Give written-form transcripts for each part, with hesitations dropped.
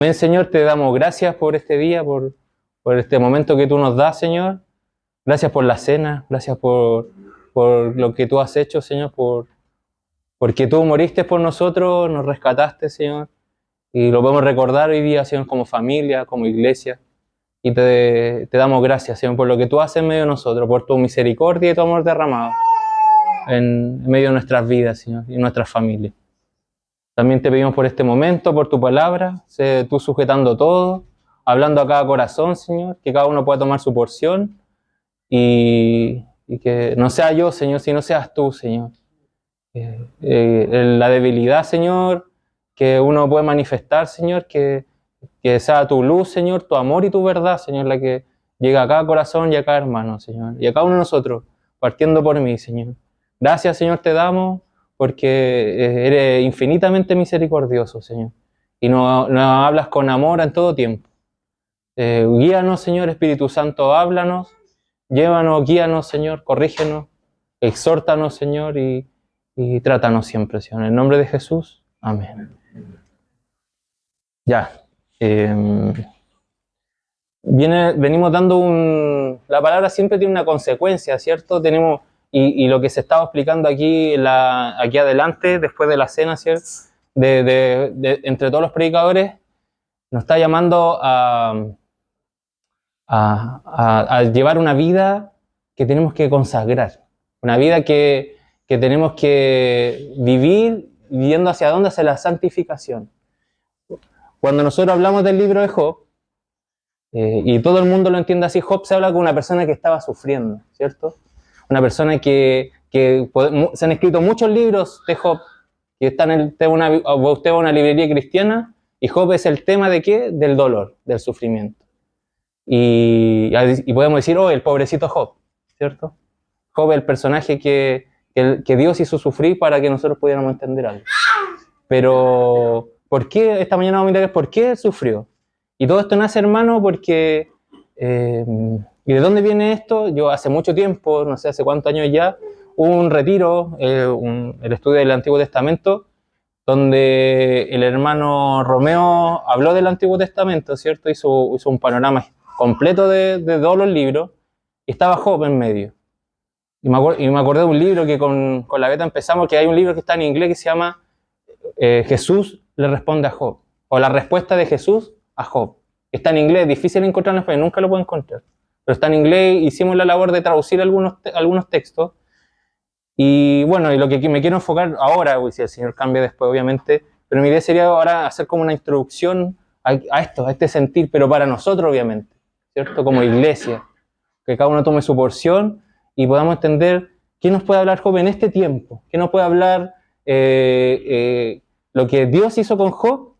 Amén, Señor, te damos gracias por este día, por este momento que tú nos das, Señor. Gracias por la cena, gracias por lo que tú has hecho, Señor, porque tú moriste por nosotros, nos rescataste, Señor. Y lo podemos recordar hoy día, Señor, como familia, como iglesia. Y te damos gracias, Señor, por lo que tú haces en medio de nosotros, por tu misericordia y tu amor derramado en medio de nuestras vidas, Señor, y nuestras familias. También te pedimos por este momento, por tu palabra, sé tú sujetando todo, hablando a cada corazón, Señor, que cada uno pueda tomar su porción y que no sea yo, Señor, sino seas tú, Señor. La debilidad, Señor, que uno puede manifestar, Señor, que sea tu luz, Señor, tu amor y tu verdad, Señor, la que llega a cada corazón y a cada hermano, Señor, y a cada uno de nosotros, partiendo por mí, Señor. Gracias, Señor, te damos porque eres infinitamente misericordioso, Señor, y nos hablas con amor en todo tiempo. Guíanos, Señor, Espíritu Santo, háblanos, llévanos, guíanos, Señor, corrígenos, exhórtanos, Señor, y trátanos siempre, Señor. En el nombre de Jesús, amén. Ya. Venimos dando la palabra siempre tiene una consecuencia, ¿cierto? Tenemos, y lo que se estaba explicando aquí, aquí adelante, después de la cena, ¿cierto? Entre todos los predicadores, nos está llamando a llevar una vida que tenemos que consagrar, una vida que tenemos que vivir yendo hacia dónde, hacia la santificación. Cuando nosotros hablamos del libro de Job, y todo el mundo lo entiende así, Job se habla con una persona que estaba sufriendo, ¿cierto? Una persona que se han escrito muchos libros de Job, que están usted va a una librería cristiana, y Job es el tema de ¿qué? Del dolor, del sufrimiento. Y podemos decir, oh, el pobrecito Job, ¿cierto? Job es el personaje que Dios hizo sufrir para que nosotros pudiéramos entender algo. Pero, ¿por qué? Esta mañana vamos a mirar por qué él sufrió. Y todo esto nace, hermano, porque... ¿y de dónde viene esto? Yo hace mucho tiempo, no sé hace cuántos años ya, hubo un retiro, el estudio del Antiguo Testamento, donde el hermano Romeo habló del Antiguo Testamento, ¿cierto? Hizo un panorama completo de todos los libros, y estaba Job en medio. Y me acordé de un libro que con la beta empezamos, que hay un libro que está en inglés que se llama Jesús le responde a Job, o la respuesta de Jesús a Job. Está en inglés, difícil encontrar en español, nunca lo puedo encontrar. Pero está en inglés, hicimos la labor de traducir algunos textos. Y bueno, y lo que me quiero enfocar ahora, si el Señor cambia después, obviamente, pero mi idea sería ahora hacer como una introducción a este sentir, pero para nosotros, obviamente, ¿cierto? Como iglesia, que cada uno tome su porción y podamos entender qué nos puede hablar Job en este tiempo, qué nos puede hablar lo que Dios hizo con Job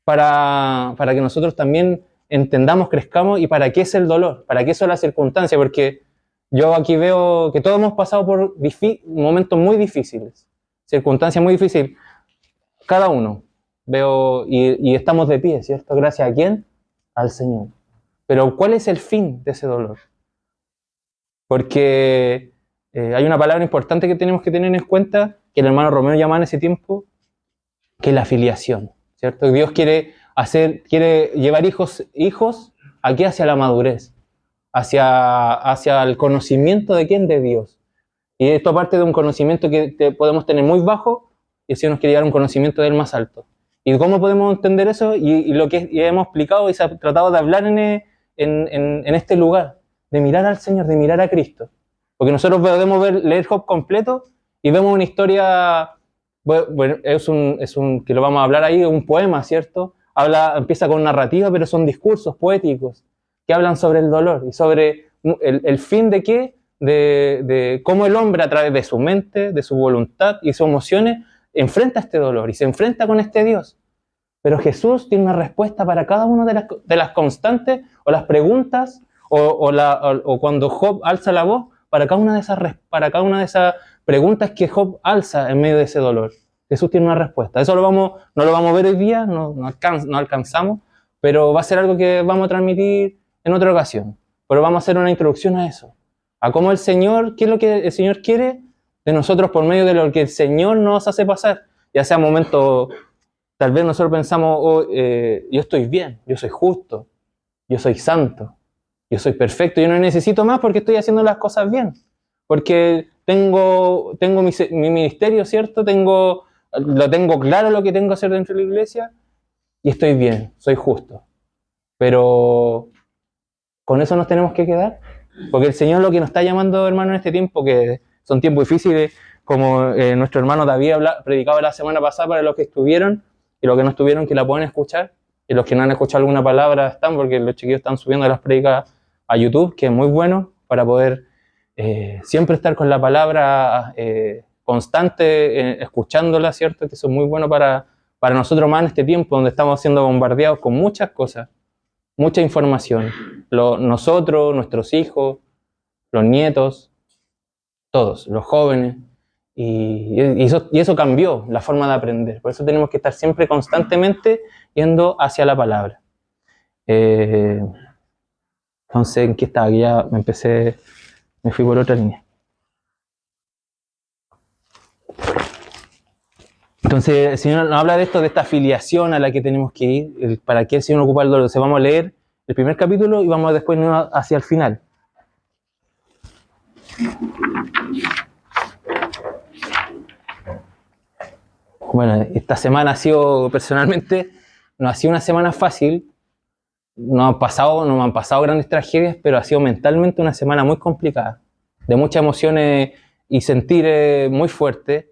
para que nosotros también entendamos, crezcamos, y para qué es el dolor, para qué son las circunstancias, porque yo aquí veo que todos hemos pasado por momentos muy difíciles, circunstancias muy difíciles, cada uno, veo, y estamos de pie, ¿cierto? ¿Gracias a quién? Al Señor. Pero ¿cuál es el fin de ese dolor? Porque hay una palabra importante que tenemos que tener en cuenta, que el hermano Romeo llamaba en ese tiempo, que es la filiación, ¿cierto? Dios quiere llevar hijos aquí hacia la madurez, hacia el conocimiento de quién, de Dios. Y esto parte de un conocimiento que podemos tener muy bajo, y si nos quiere llevar a un conocimiento del más alto. ¿Y cómo podemos entender eso? Y lo que hemos explicado y se ha tratado de hablar en este lugar, de mirar al Señor, de mirar a Cristo. Porque nosotros podemos leer Job completo y vemos una historia, bueno, que lo vamos a hablar ahí, un poema, ¿cierto? Empieza con narrativa, pero son discursos poéticos que hablan sobre el dolor y sobre el fin de qué, de cómo el hombre a través de su mente, de su voluntad y sus emociones enfrenta este dolor y se enfrenta con este Dios. Pero Jesús tiene una respuesta para cada una de las constantes o las preguntas o cuando Job alza la voz para cada una de esas preguntas que Job alza en medio de ese dolor. Jesús tiene una respuesta. Eso no lo vamos a ver hoy día, no alcanzamos, pero va a ser algo que vamos a transmitir en otra ocasión. Pero vamos a hacer una introducción a eso, a cómo el Señor, qué es lo que el Señor quiere de nosotros por medio de lo que el Señor nos hace pasar, ya sea momentos Tal vez nosotros pensamos, oh, yo estoy bien, yo soy justo, yo soy santo, yo soy perfecto, yo no necesito más porque estoy haciendo las cosas bien. Porque tengo mi ministerio, ¿cierto? Lo tengo claro lo que tengo que hacer dentro de la iglesia y estoy bien, soy justo. Pero con eso nos tenemos que quedar. Porque el Señor lo que nos está llamando, hermano, en este tiempo, que son tiempos difíciles, como nuestro hermano David predicaba la semana pasada para los que estuvieron y los que no estuvieron, que la pueden escuchar. Y los que no han escuchado alguna palabra están, porque los chiquillos están subiendo las predicas a YouTube, que es muy bueno para poder siempre estar con la palabra constante, escuchándola, ¿cierto? Que eso es muy bueno para nosotros más en este tiempo, donde estamos siendo bombardeados con muchas cosas, mucha información. Nosotros, nuestros hijos, los nietos, todos, los jóvenes. Y eso cambió la forma de aprender. Por eso tenemos que estar siempre constantemente yendo hacia la palabra. Entonces, ¿en qué estaba? Ya me fui por otra línea. Entonces, el Señor nos habla de esto, de esta afiliación a la que tenemos que ir, para que el Señor ocupa el dolor. Entonces, vamos a leer el primer capítulo y vamos después hacia el final. Bueno, esta semana ha sido, personalmente, no ha sido una semana fácil. No me han pasado grandes tragedias, pero ha sido mentalmente una semana muy complicada, de muchas emociones y sentir muy fuerte.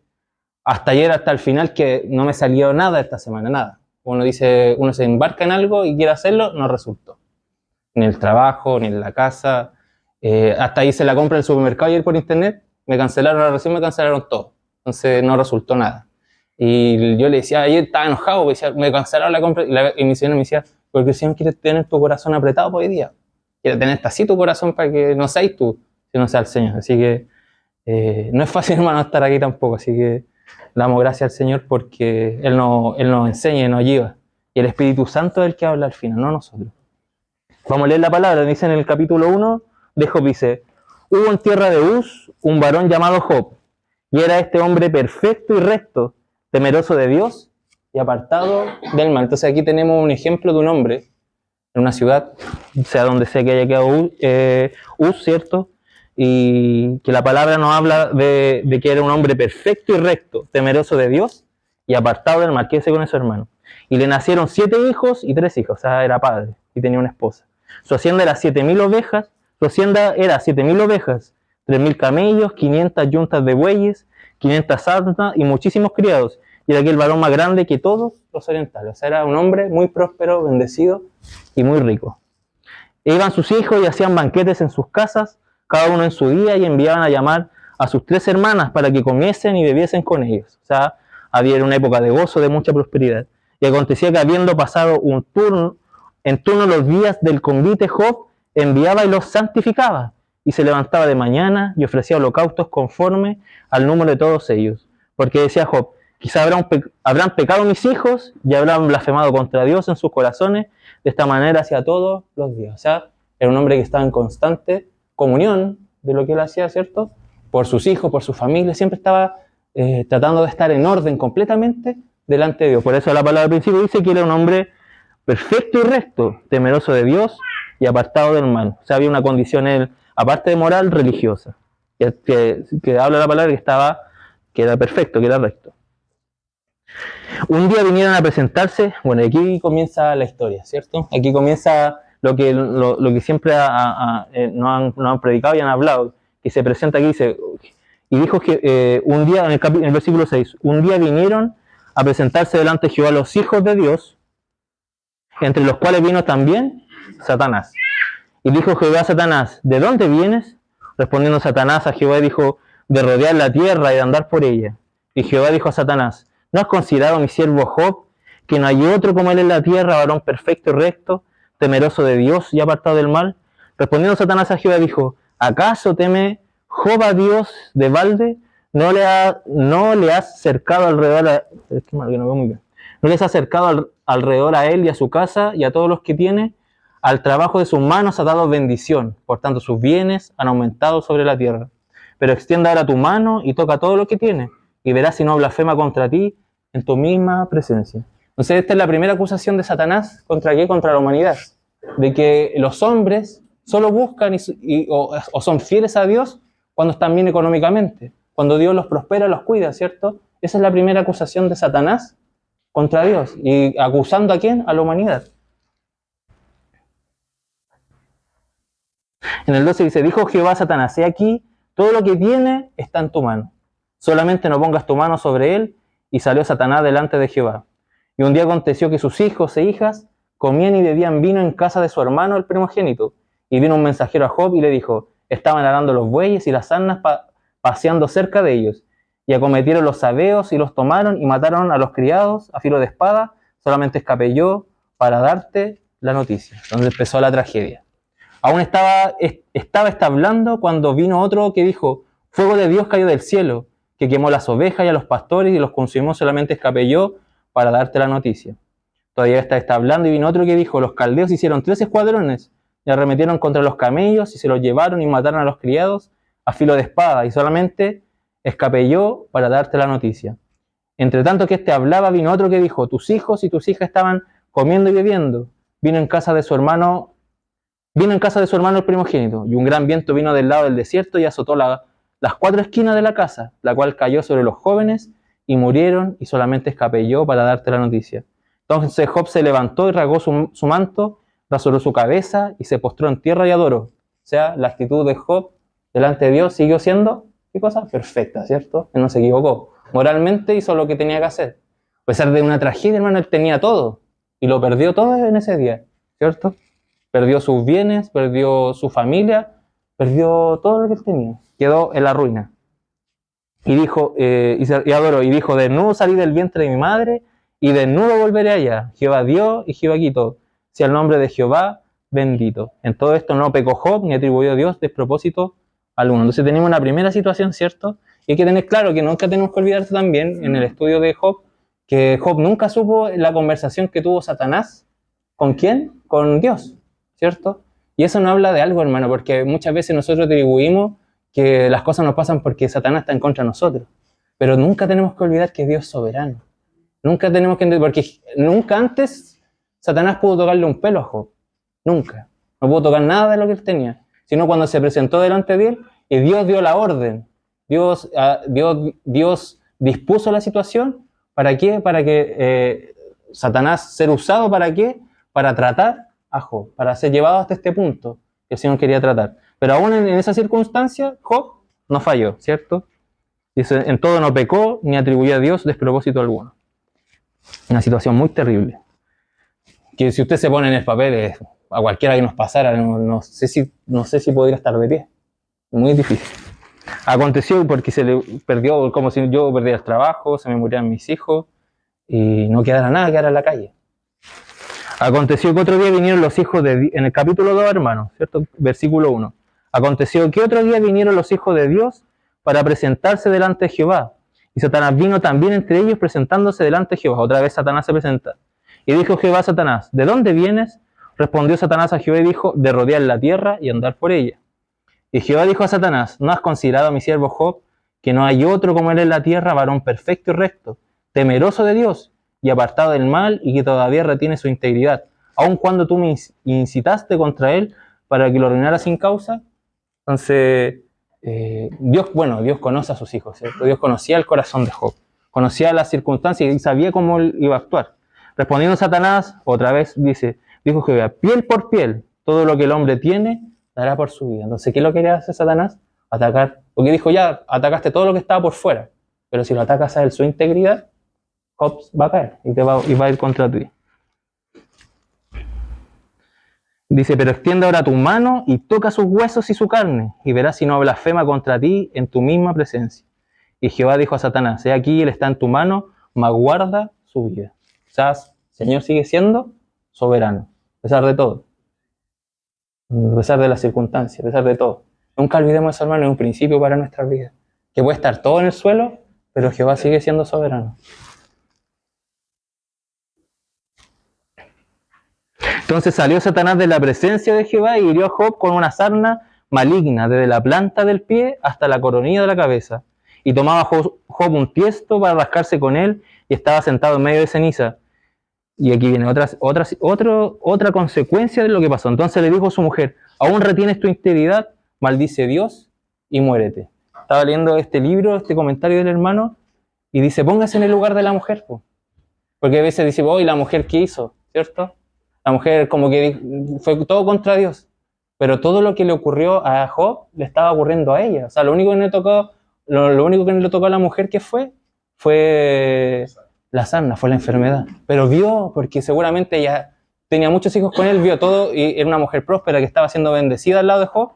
Hasta ayer, hasta el final, que no me salió nada esta semana, nada. Uno se embarca en algo y quiere hacerlo, no resultó. Ni en el trabajo, ni en la casa. Hasta hice la compra en el supermercado ayer por internet, recién me cancelaron todo. Entonces no resultó nada. Y yo le decía, ayer estaba enojado, porque me cancelaron la compra. Y mi señor me decía, porque el Señor quiere tener tu corazón apretado por hoy día. Quiere tener así tu corazón para que no seas tú, sino sea el Señor. Así que no es fácil, hermano, estar aquí tampoco. Así que le damos gracias al Señor porque Él nos enseña y nos ayuda. Y el Espíritu Santo es el que habla al final, no nosotros. Vamos a leer la palabra. Dice en el capítulo 1 de Job, dice, hubo en tierra de Uz un varón llamado Job, y era este hombre perfecto y recto, temeroso de Dios y apartado del mal. Entonces aquí tenemos un ejemplo de un hombre en una ciudad, sea donde sea que haya quedado Uz, ¿cierto? Y que la palabra nos habla de que era un hombre perfecto y recto, temeroso de Dios y apartado del mal. Quédese con eso, hermano. Y le nacieron 7 hijos y 3 hijos, o sea, era padre y tenía una esposa. Su hacienda era 7.000 ovejas, 3.000 camellos, 500 yuntas de bueyes, 500 asnas y muchísimos criados. Y era aquel varón más grande que todos los orientales. O sea, era un hombre muy próspero, bendecido y muy rico. E iban sus hijos y hacían banquetes en sus casas, cada uno en su día, y enviaban a llamar a sus 3 hermanas para que comiesen y bebiesen con ellos. O sea, había una época de gozo, de mucha prosperidad. Y acontecía que habiendo pasado en turno los días del convite, Job enviaba y los santificaba, y se levantaba de mañana y ofrecía holocaustos conforme al número de todos ellos. Porque decía Job, quizá habrán pecado mis hijos y habrán blasfemado contra Dios en sus corazones, de esta manera hacía todos los días. O sea, era un hombre que estaba en constante comunión de lo que él hacía, ¿cierto? Por sus hijos, por su familia, siempre estaba tratando de estar en orden completamente delante de Dios. Por eso la palabra al principio dice que era un hombre perfecto y recto, temeroso de Dios y apartado del mal. O sea, había una condición en él, aparte de moral, religiosa, que habla la palabra que era perfecto, que era recto. Un día vinieron a presentarse, bueno, aquí comienza la historia, ¿cierto? Aquí comienza lo que siempre nos han predicado y han hablado, que se presenta aquí, dice, y dijo que un día, en el versículo 6, un día vinieron a presentarse delante de Jehová los hijos de Dios, entre los cuales vino también Satanás. Y dijo Jehová a Satanás, ¿de dónde vienes? Respondiendo Satanás a Jehová dijo, de rodear la tierra y de andar por ella. Y Jehová dijo a Satanás, ¿no has considerado a mi siervo Job, que no hay otro como él en la tierra, varón perfecto y recto, temeroso de Dios y apartado del mal? Respondiendo Satanás a Jehová dijo, ¿acaso teme Job a Dios de balde? ¿No le has cercado alrededor ¿No les has acercado alrededor a él y a su casa y a todos los que tiene? Al trabajo de sus manos ha dado bendición, por tanto sus bienes han aumentado sobre la tierra. Pero extienda ahora tu mano y toca todo lo que tiene, y verás si no blasfema contra ti en tu misma presencia. Entonces esta es la primera acusación de Satanás. ¿Contra qué? Contra la humanidad. De que los hombres solo buscan o son fieles a Dios cuando están bien económicamente. Cuando Dios los prospera, los cuida, ¿cierto? Esa es la primera acusación de Satanás contra Dios. ¿Y acusando a quién? A la humanidad. En el 12 dice, dijo Jehová a Satanás, he aquí, todo lo que tiene está en tu mano. Solamente no pongas tu mano sobre él. Y salió Satanás delante de Jehová. Y un día aconteció que sus hijos e hijas comían y bebían vino en casa de su hermano el primogénito. Y vino un mensajero a Job y le dijo, estaban arando los bueyes y las asnas paseando cerca de ellos. Y acometieron los sabeos y los tomaron y mataron a los criados a filo de espada. Solamente escapé yo para darte la noticia. Donde empezó la tragedia. Aún estaba hablando cuando vino otro que dijo, fuego de Dios cayó del cielo, que quemó las ovejas y a los pastores y los consumió. Solamente escapé yo para darte la noticia. Todavía está hablando y vino otro que dijo, los caldeos hicieron 3 escuadrones y arremetieron contra los camellos y se los llevaron y mataron a los criados a filo de espada, y solamente escapé yo para darte la noticia. Entre tanto que hablaba, vino otro que dijo, tus hijos y tus hijas estaban comiendo y bebiendo. Vino en casa de su hermano el primogénito, y un gran viento vino del lado del desierto y azotó las 4 esquinas de la casa, la cual cayó sobre los jóvenes y murieron, y solamente escapé yo para darte la noticia. Entonces Job se levantó y rasgó su manto, rasuró su cabeza y se postró en tierra y adoró. O sea, la actitud de Job delante de Dios siguió siendo, ¿qué cosa? Perfecta, ¿cierto? Él no se equivocó. Moralmente hizo lo que tenía que hacer. A pesar de una tragedia, hermano, él tenía todo. Y lo perdió todo en ese día, ¿cierto? Perdió sus bienes, perdió su familia, perdió todo lo que él tenía. Quedó en la ruina. Y dijo, y adoró, y dijo, desnudo salí del vientre de mi madre, y desnudo volveré allá. Jehová dio y Jehová quitó. Sea el nombre de Jehová bendito. En todo esto no pecó Job, ni atribuyó a Dios despropósito alguno. Entonces tenemos una primera situación, ¿cierto? Y hay que tener claro que nunca tenemos que olvidarse también, en el estudio de Job, que Job nunca supo la conversación que tuvo Satanás. ¿Con quién? Con Dios, ¿cierto? Y eso nos habla de algo, hermano, porque muchas veces nosotros atribuimos que las cosas nos pasan porque Satanás está en contra de nosotros. Pero nunca tenemos que olvidar que Dios es soberano. Nunca tenemos que entender, porque nunca antes Satanás pudo tocarle un pelo a Job. Nunca. No pudo tocar nada de lo que él tenía. Sino cuando se presentó delante de él y Dios dio la orden. Dios dispuso la situación. ¿Para qué? Para que Satanás ser usado, ¿para qué? Para tratar a Job, para ser llevado hasta este punto que el Señor quería tratar. Pero aún en esa circunstancia, Job no falló, ¿cierto? Dice, en todo no pecó, ni atribuyó a Dios despropósito alguno. Una situación muy terrible. Que si usted se pone en el papel, a cualquiera que nos pasara, no sé si podría estar de pie. Muy difícil. Aconteció porque se le perdió, como si yo perdiera el trabajo, se me murieran mis hijos, y no quedara nada, quedara en la calle. Aconteció que otro día vinieron los hijos de, en el capítulo 2, hermanos, ¿cierto? Versículo 1. Aconteció que otro día vinieron los hijos de Dios para presentarse delante de Jehová. Y Satanás vino también entre ellos presentándose delante de Jehová. Otra vez Satanás se presenta. Y dijo Jehová a Satanás, ¿de dónde vienes? Respondió Satanás a Jehová y dijo, de rodear la tierra y andar por ella. Y Jehová dijo a Satanás, ¿no has considerado a mi siervo Job, que no hay otro como él en la tierra, varón perfecto y recto, temeroso de Dios y apartado del mal, y que todavía retiene su integridad, aun cuando tú me incitaste contra él para que lo arruinara sin causa? Entonces, Dios conoce a sus hijos, ¿cierto? Dios conocía el corazón de Job, conocía las circunstancias y sabía cómo él iba a actuar. Respondiendo Satanás, otra vez dijo Jehová, piel por piel, todo lo que el hombre tiene, dará por su vida. Entonces, ¿qué es lo que quería hacer Satanás? Atacar, porque dijo, ya, atacaste todo lo que estaba por fuera, pero si lo atacas a él, su integridad, Job va a caer y va a ir contra ti. Dice, pero extiende ahora tu mano y toca sus huesos y su carne, y verás si no blasfema contra ti en tu misma presencia. Y Jehová dijo a Satanás, he aquí, él está en tu mano, mas guarda su vida. O sea, el Señor sigue siendo soberano, a pesar de todo. A pesar de las circunstancias, a pesar de todo. Nunca olvidemos eso, hermano, es un principio para nuestras vidas. Que puede estar todo en el suelo, pero Jehová sigue siendo soberano. Entonces salió Satanás de la presencia de Jehová y hirió a Job con una sarna maligna, desde la planta del pie hasta la coronilla de la cabeza. Y tomaba Job un tiesto para rascarse con él, y estaba sentado en medio de ceniza. Y aquí viene otra consecuencia de lo que pasó. Entonces le dijo a su mujer, ¿aún retienes tu integridad? Maldice Dios y muérete. Estaba leyendo este libro, este comentario del hermano, y dice, póngase en el lugar de la mujer. Porque a veces dice, ¿y la mujer qué hizo? ¿Cierto? La mujer como que fue todo contra Dios. Pero todo lo que le ocurrió a Job le estaba ocurriendo a ella. O sea, lo único que no le tocó a la mujer que fue la sarna, fue la enfermedad. Pero vio, porque seguramente ella tenía muchos hijos con él, vio todo y era una mujer próspera que estaba siendo bendecida al lado de Job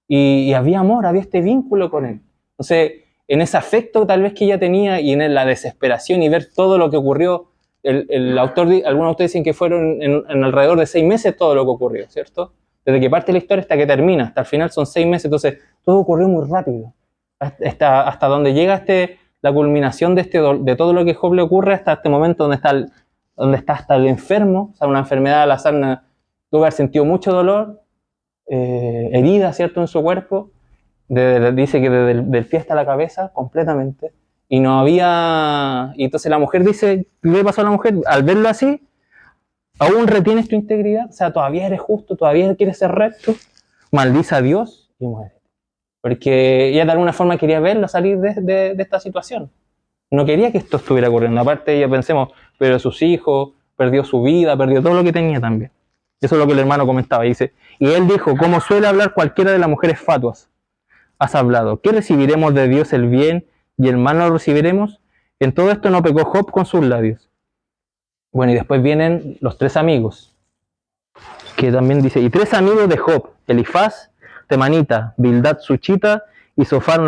y había amor, había este vínculo con él. Entonces, en ese afecto tal vez que ella tenía y en la desesperación y ver todo lo que ocurrió, algunos autores dicen que fueron en alrededor de 6 meses todo lo que ocurrió, ¿cierto? Desde que parte la historia hasta que termina, hasta el final son 6 meses, entonces todo ocurrió muy rápido. Hasta donde llega la culminación de todo lo que a Job le ocurre, hasta este momento donde está hasta el enfermo, o sea, una enfermedad de la sarna, tuvo que haber sentido mucho dolor, herida, ¿cierto?, en su cuerpo, dice que desde el pie hasta la cabeza, completamente, y no había... Y entonces la mujer dice, ¿qué le pasó a la mujer? Al verlo así, ¿aún retienes tu integridad? O sea, todavía eres justo, todavía quieres ser recto, maldice a Dios y muere. Porque ella de alguna forma quería verlo salir de esta situación. No quería que esto estuviera ocurriendo. Aparte, ella pensemos, pero sus hijos, perdió su vida, perdió todo lo que tenía también. Eso es lo que el hermano comentaba. Dice, y él dijo, como suele hablar cualquiera de las mujeres fatuas, has hablado, ¿qué recibiremos de Dios el bien y el mal no lo recibiremos? En todo esto no pecó Job con sus labios. Bueno, y después vienen los 3 amigos, que también dice, y 3 amigos de Job, Elifaz, Temanita, Bildad Suchita y Sofar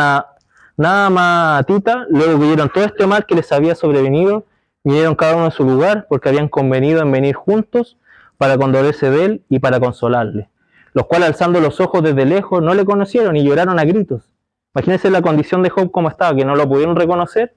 Naamatita, luego que vieron todo este mal que les había sobrevenido, vinieron cada uno en su lugar, porque habían convenido en venir juntos para condolerse de él y para consolarle. Los cuales, alzando los ojos desde lejos, no le conocieron y lloraron a gritos. Imagínense la condición de Job como estaba, que no lo pudieron reconocer,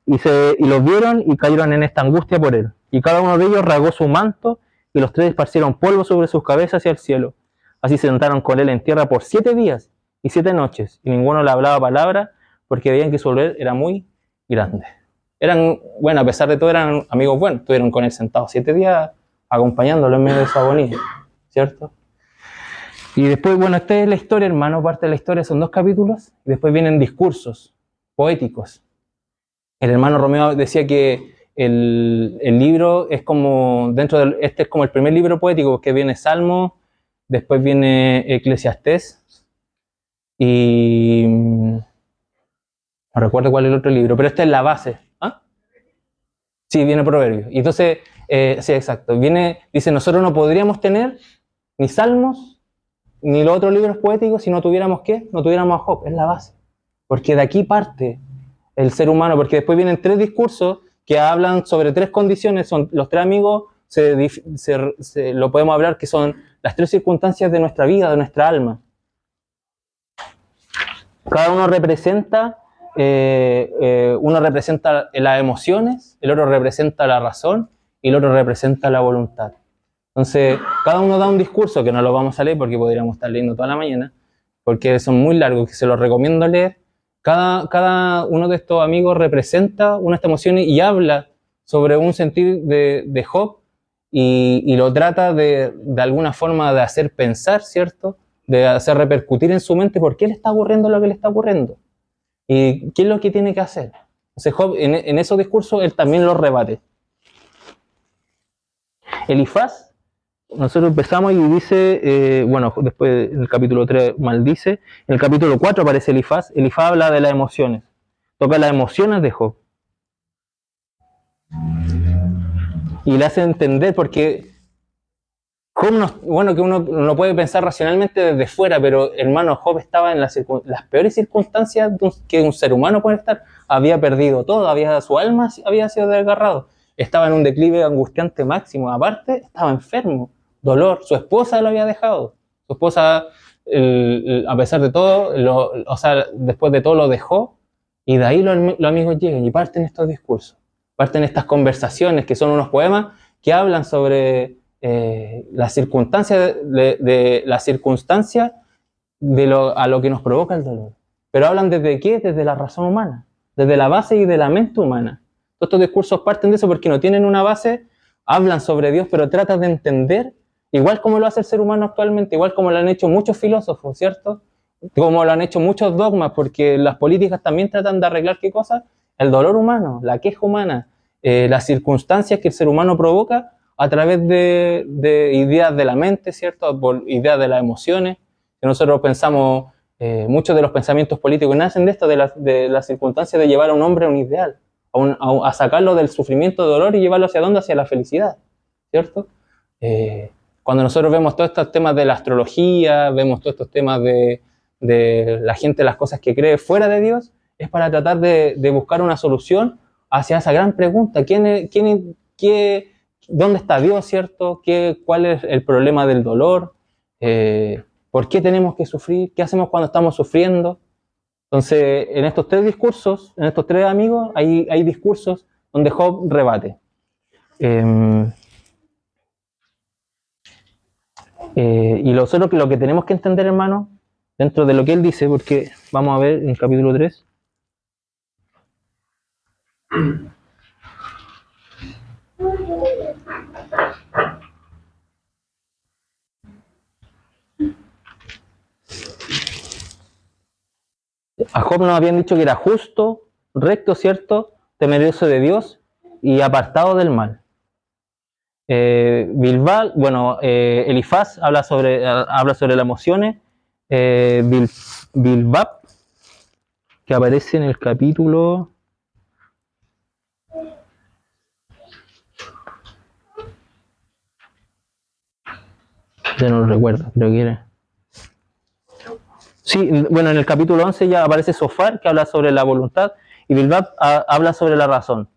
y los vieron y cayeron en esta angustia por él. Y cada uno de ellos rasgó su manto, y los 3 esparcieron polvo sobre sus cabezas hacia el cielo. Así se sentaron con él en tierra por 7 días y 7 noches, y ninguno le hablaba palabra, porque veían que su dolor era muy grande. Bueno, a pesar de todo, eran amigos buenos, estuvieron con él sentados 7 días, acompañándolo en medio de su agonía, ¿cierto? Y después, bueno, esta es la historia, hermano, parte de la historia, son 2 capítulos, y después vienen discursos poéticos. El hermano Romeo decía que el libro es como, este es como el primer libro poético, porque viene Salmo, después viene Eclesiastés, y no recuerdo cuál es el otro libro, pero esta es la base. ¿Ah? Sí, viene Proverbios. Y entonces, sí, exacto. Dice, nosotros no podríamos tener ni Salmos, ni los otros libros poéticos si no tuviéramos ¿qué? No tuviéramos a Job, es la base. Porque de aquí parte el ser humano, porque después vienen 3 discursos que hablan sobre 3 condiciones, son los 3 amigos, lo podemos hablar que son las 3 circunstancias de nuestra vida, de nuestra alma. Cada uno representa las emociones, el otro representa la razón y el otro representa la voluntad. Entonces, cada uno da un discurso que no lo vamos a leer porque podríamos estar leyendo toda la mañana, porque son muy largos, que se los recomiendo leer. Cada uno de estos amigos representa una de estas emociones y habla sobre un sentir de Job y lo trata de alguna forma de hacer pensar, ¿cierto? De hacer repercutir en su mente por qué le está ocurriendo lo que le está ocurriendo y qué es lo que tiene que hacer. Entonces Job, en esos discursos, él también los rebate. Elifaz, nosotros empezamos y dice, bueno, después en el capítulo 3 maldice, en el capítulo 4 aparece Elifaz. Elifaz habla de las emociones, toca las emociones de Job y le hace entender, porque Job, bueno, que uno no puede pensar racionalmente desde fuera, pero hermano, Job estaba en las peores circunstancias que un ser humano puede estar. Había perdido todo, su alma había sido desgarrado, estaba en un declive angustiante máximo, aparte estaba enfermo, dolor, su esposa lo había dejado, su esposa, a pesar de todo, después de todo lo dejó, y de ahí los amigos llegan y parten estos discursos, parten estas conversaciones que son unos poemas que hablan sobre las circunstancias a lo que nos provoca el dolor. Pero hablan desde ¿qué? Desde la razón humana, desde la base y de la mente humana. Todos estos discursos parten de eso porque no tienen una base hablan sobre Dios, pero tratan de entender, igual como lo hace el ser humano actualmente, igual como lo han hecho muchos filósofos, ¿cierto? Como lo han hecho muchos dogmas, porque las políticas también tratan de arreglar ¿qué cosa? El dolor humano, la queja humana, las circunstancias que el ser humano provoca a través de ideas de la mente, ¿cierto? Por ideas de las emociones, que nosotros pensamos, muchos de los pensamientos políticos nacen de esto, de las circunstancias de llevar a un hombre a un ideal, a sacarlo del sufrimiento, dolor y llevarlo hacia dónde, hacia la felicidad, ¿cierto? Cuando nosotros vemos todos estos temas de la astrología, vemos todos estos temas de la gente, las cosas que cree fuera de Dios, es para tratar de buscar una solución hacia esa gran pregunta, ¿dónde está Dios, cierto? ¿Cuál es el problema del dolor? ¿Por qué tenemos que sufrir? ¿Qué hacemos cuando estamos sufriendo? Entonces, en estos tres discursos, en estos tres amigos, hay discursos donde Job rebate. Y nosotros lo que tenemos que entender, hermano, dentro de lo que él dice, porque vamos a ver en el capítulo 3. A Job nos habían dicho que era justo, recto, cierto, temeroso de Dios y apartado del mal. Bilbal, Elifaz habla sobre las emociones. Bilbab, que aparece en el capítulo... Ya no lo recuerdo, creo que era... Sí, bueno, en el capítulo 11 ya aparece Sofar, que habla sobre la voluntad, y Bilbab habla sobre la razón.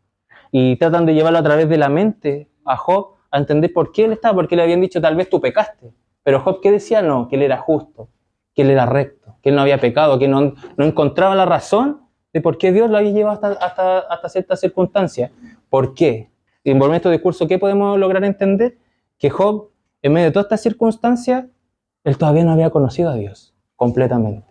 Y tratan de llevarlo a través de la mente a Job a entender por qué él estaba, porque le habían dicho tal vez tú pecaste. Pero Job, ¿qué decía? No, que él era justo, que él era recto, que él no había pecado, que no encontraba la razón de por qué Dios lo había llevado hasta ciertas circunstancias. ¿Por qué? Y en este discurso, ¿qué podemos lograr entender? Que Job, en medio de todas estas circunstancias, él todavía no había conocido a Dios completamente.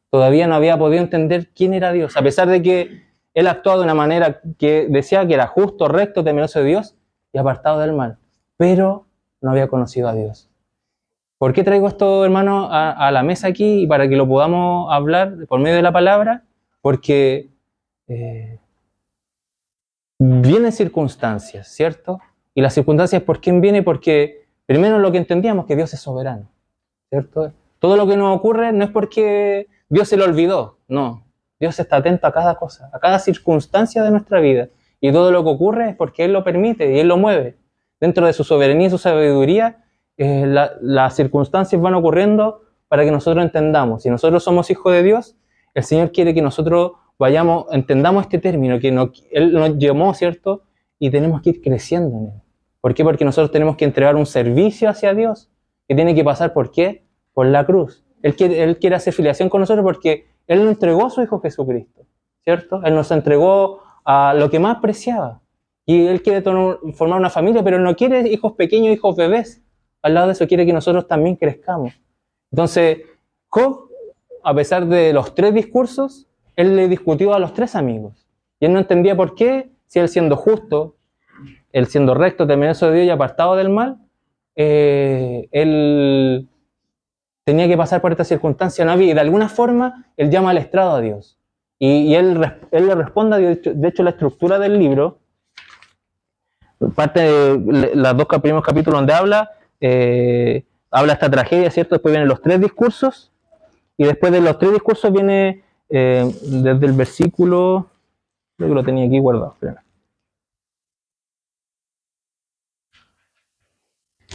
Todavía no había podido entender quién era Dios, a pesar de que él actuaba de una manera que decía que era justo, recto, temeroso de Dios y apartado del mal, pero no había conocido a Dios. ¿Por qué traigo esto, hermano, a la mesa aquí y para que lo podamos hablar por medio de la palabra? Porque vienen circunstancias, ¿cierto? Y las circunstancias, ¿por quién viene? Porque primero lo que entendíamos, que Dios es soberano, ¿cierto? Todo lo que nos ocurre no es porque Dios se lo olvidó, no. Dios está atento a cada cosa, a cada circunstancia de nuestra vida. Y todo lo que ocurre es porque Él lo permite y Él lo mueve. Dentro de su soberanía y su sabiduría, las circunstancias van ocurriendo para que nosotros entendamos. Si nosotros somos hijos de Dios, el Señor quiere que nosotros entendamos este término, que Él nos llamó, ¿cierto? Y tenemos que ir creciendo en Él. ¿Por qué? Porque nosotros tenemos que entregar un servicio hacia Dios, que tiene que pasar, ¿por qué? Por la cruz. Él quiere hacer filiación con nosotros porque Él nos entregó a su Hijo Jesucristo, ¿cierto? Él nos entregó a lo que más preciaba. Y Él quiere formar una familia, pero no quiere hijos pequeños, hijos bebés. Al lado de eso quiere que nosotros también crezcamos. Entonces, Job, a pesar de los tres discursos, él le discutió a los tres amigos. Y él no entendía por qué, si él siendo justo, él siendo recto, temeroso de Dios y apartado del mal, él tenía que pasar por esta circunstancia, no había, y de alguna forma él llama al estrado a Dios. Y él le responde, de hecho la estructura del libro, parte de los dos primeros capítulos donde habla esta tragedia, ¿cierto? Después vienen los tres discursos, y después de los tres discursos viene desde el versículo, creo que lo tenía aquí guardado, espera.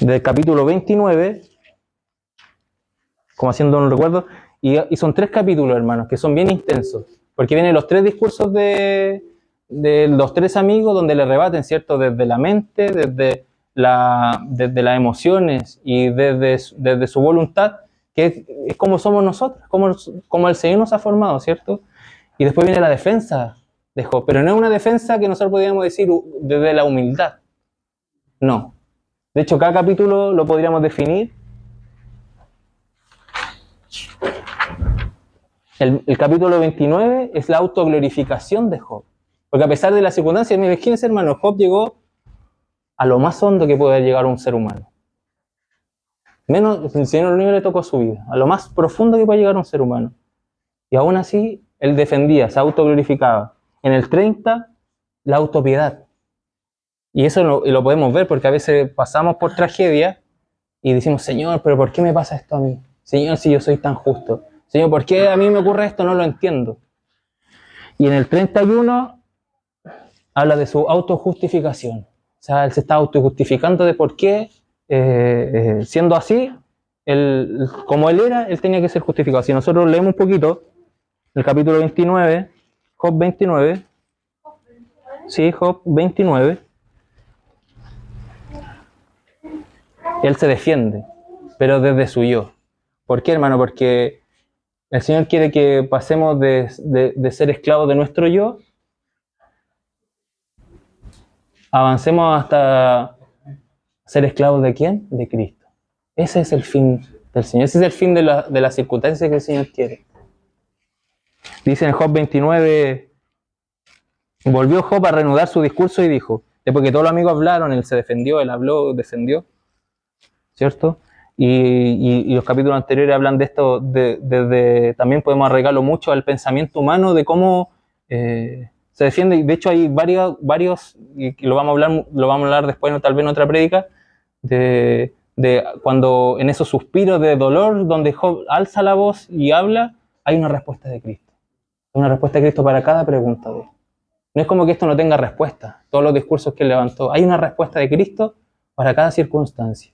Del capítulo 29, como haciendo un recuerdo, y son tres capítulos, hermanos, que son bien intensos, porque vienen los tres discursos de los tres amigos donde le rebaten, ¿cierto? Desde la mente, desde las emociones y desde su voluntad, que es como somos nosotros, como el Señor nos ha formado, ¿cierto? Y después viene la defensa de Job, pero no es una defensa que nosotros podríamos decir desde la humildad, no. De hecho, cada capítulo lo podríamos definir. El capítulo 29 es la autoglorificación de Job. Porque a pesar de las circunstancias, imagínense, hermano, Job llegó a lo más hondo que puede llegar un ser humano. Menos, el Señor lo único le tocó su vida, a lo más profundo que puede llegar un ser humano. Y aún así, él defendía, se autoglorificaba. En el 30, la autopiedad. Y eso lo podemos ver porque a veces pasamos por tragedia y decimos, Señor, pero ¿por qué me pasa esto a mí? Señor, si yo soy tan justo. Señor, ¿por qué a mí me ocurre esto? No lo entiendo. Y en el 31 habla de su autojustificación. O sea, él se está autojustificando de por qué, siendo así, como él era, él tenía que ser justificado. Si nosotros leemos un poquito, el capítulo 29, Job 29, sí, Job 29, él se defiende, pero desde su yo. ¿Por qué, hermano? Porque el Señor quiere que pasemos de ser esclavos de nuestro yo, avancemos hasta ser esclavos ¿de quién? De Cristo. Ese es el fin del Señor, ese es el fin de las circunstancias que el Señor quiere. Dice en Job 29, volvió Job a reanudar su discurso y dijo, después que todos los amigos hablaron, él se defendió, él habló, defendió, ¿cierto? Y los capítulos anteriores hablan de esto, también podemos arraigarlo mucho al pensamiento humano de cómo se defiende. Y de hecho hay varios y lo vamos a hablar después, tal vez en otra prédica, de cuando en esos suspiros de dolor, donde Job alza la voz y habla, hay una respuesta de Cristo. Hay una respuesta de Cristo para cada pregunta de él. No es como que esto no tenga respuesta, todos los discursos que él levantó. Hay una respuesta de Cristo para cada circunstancia.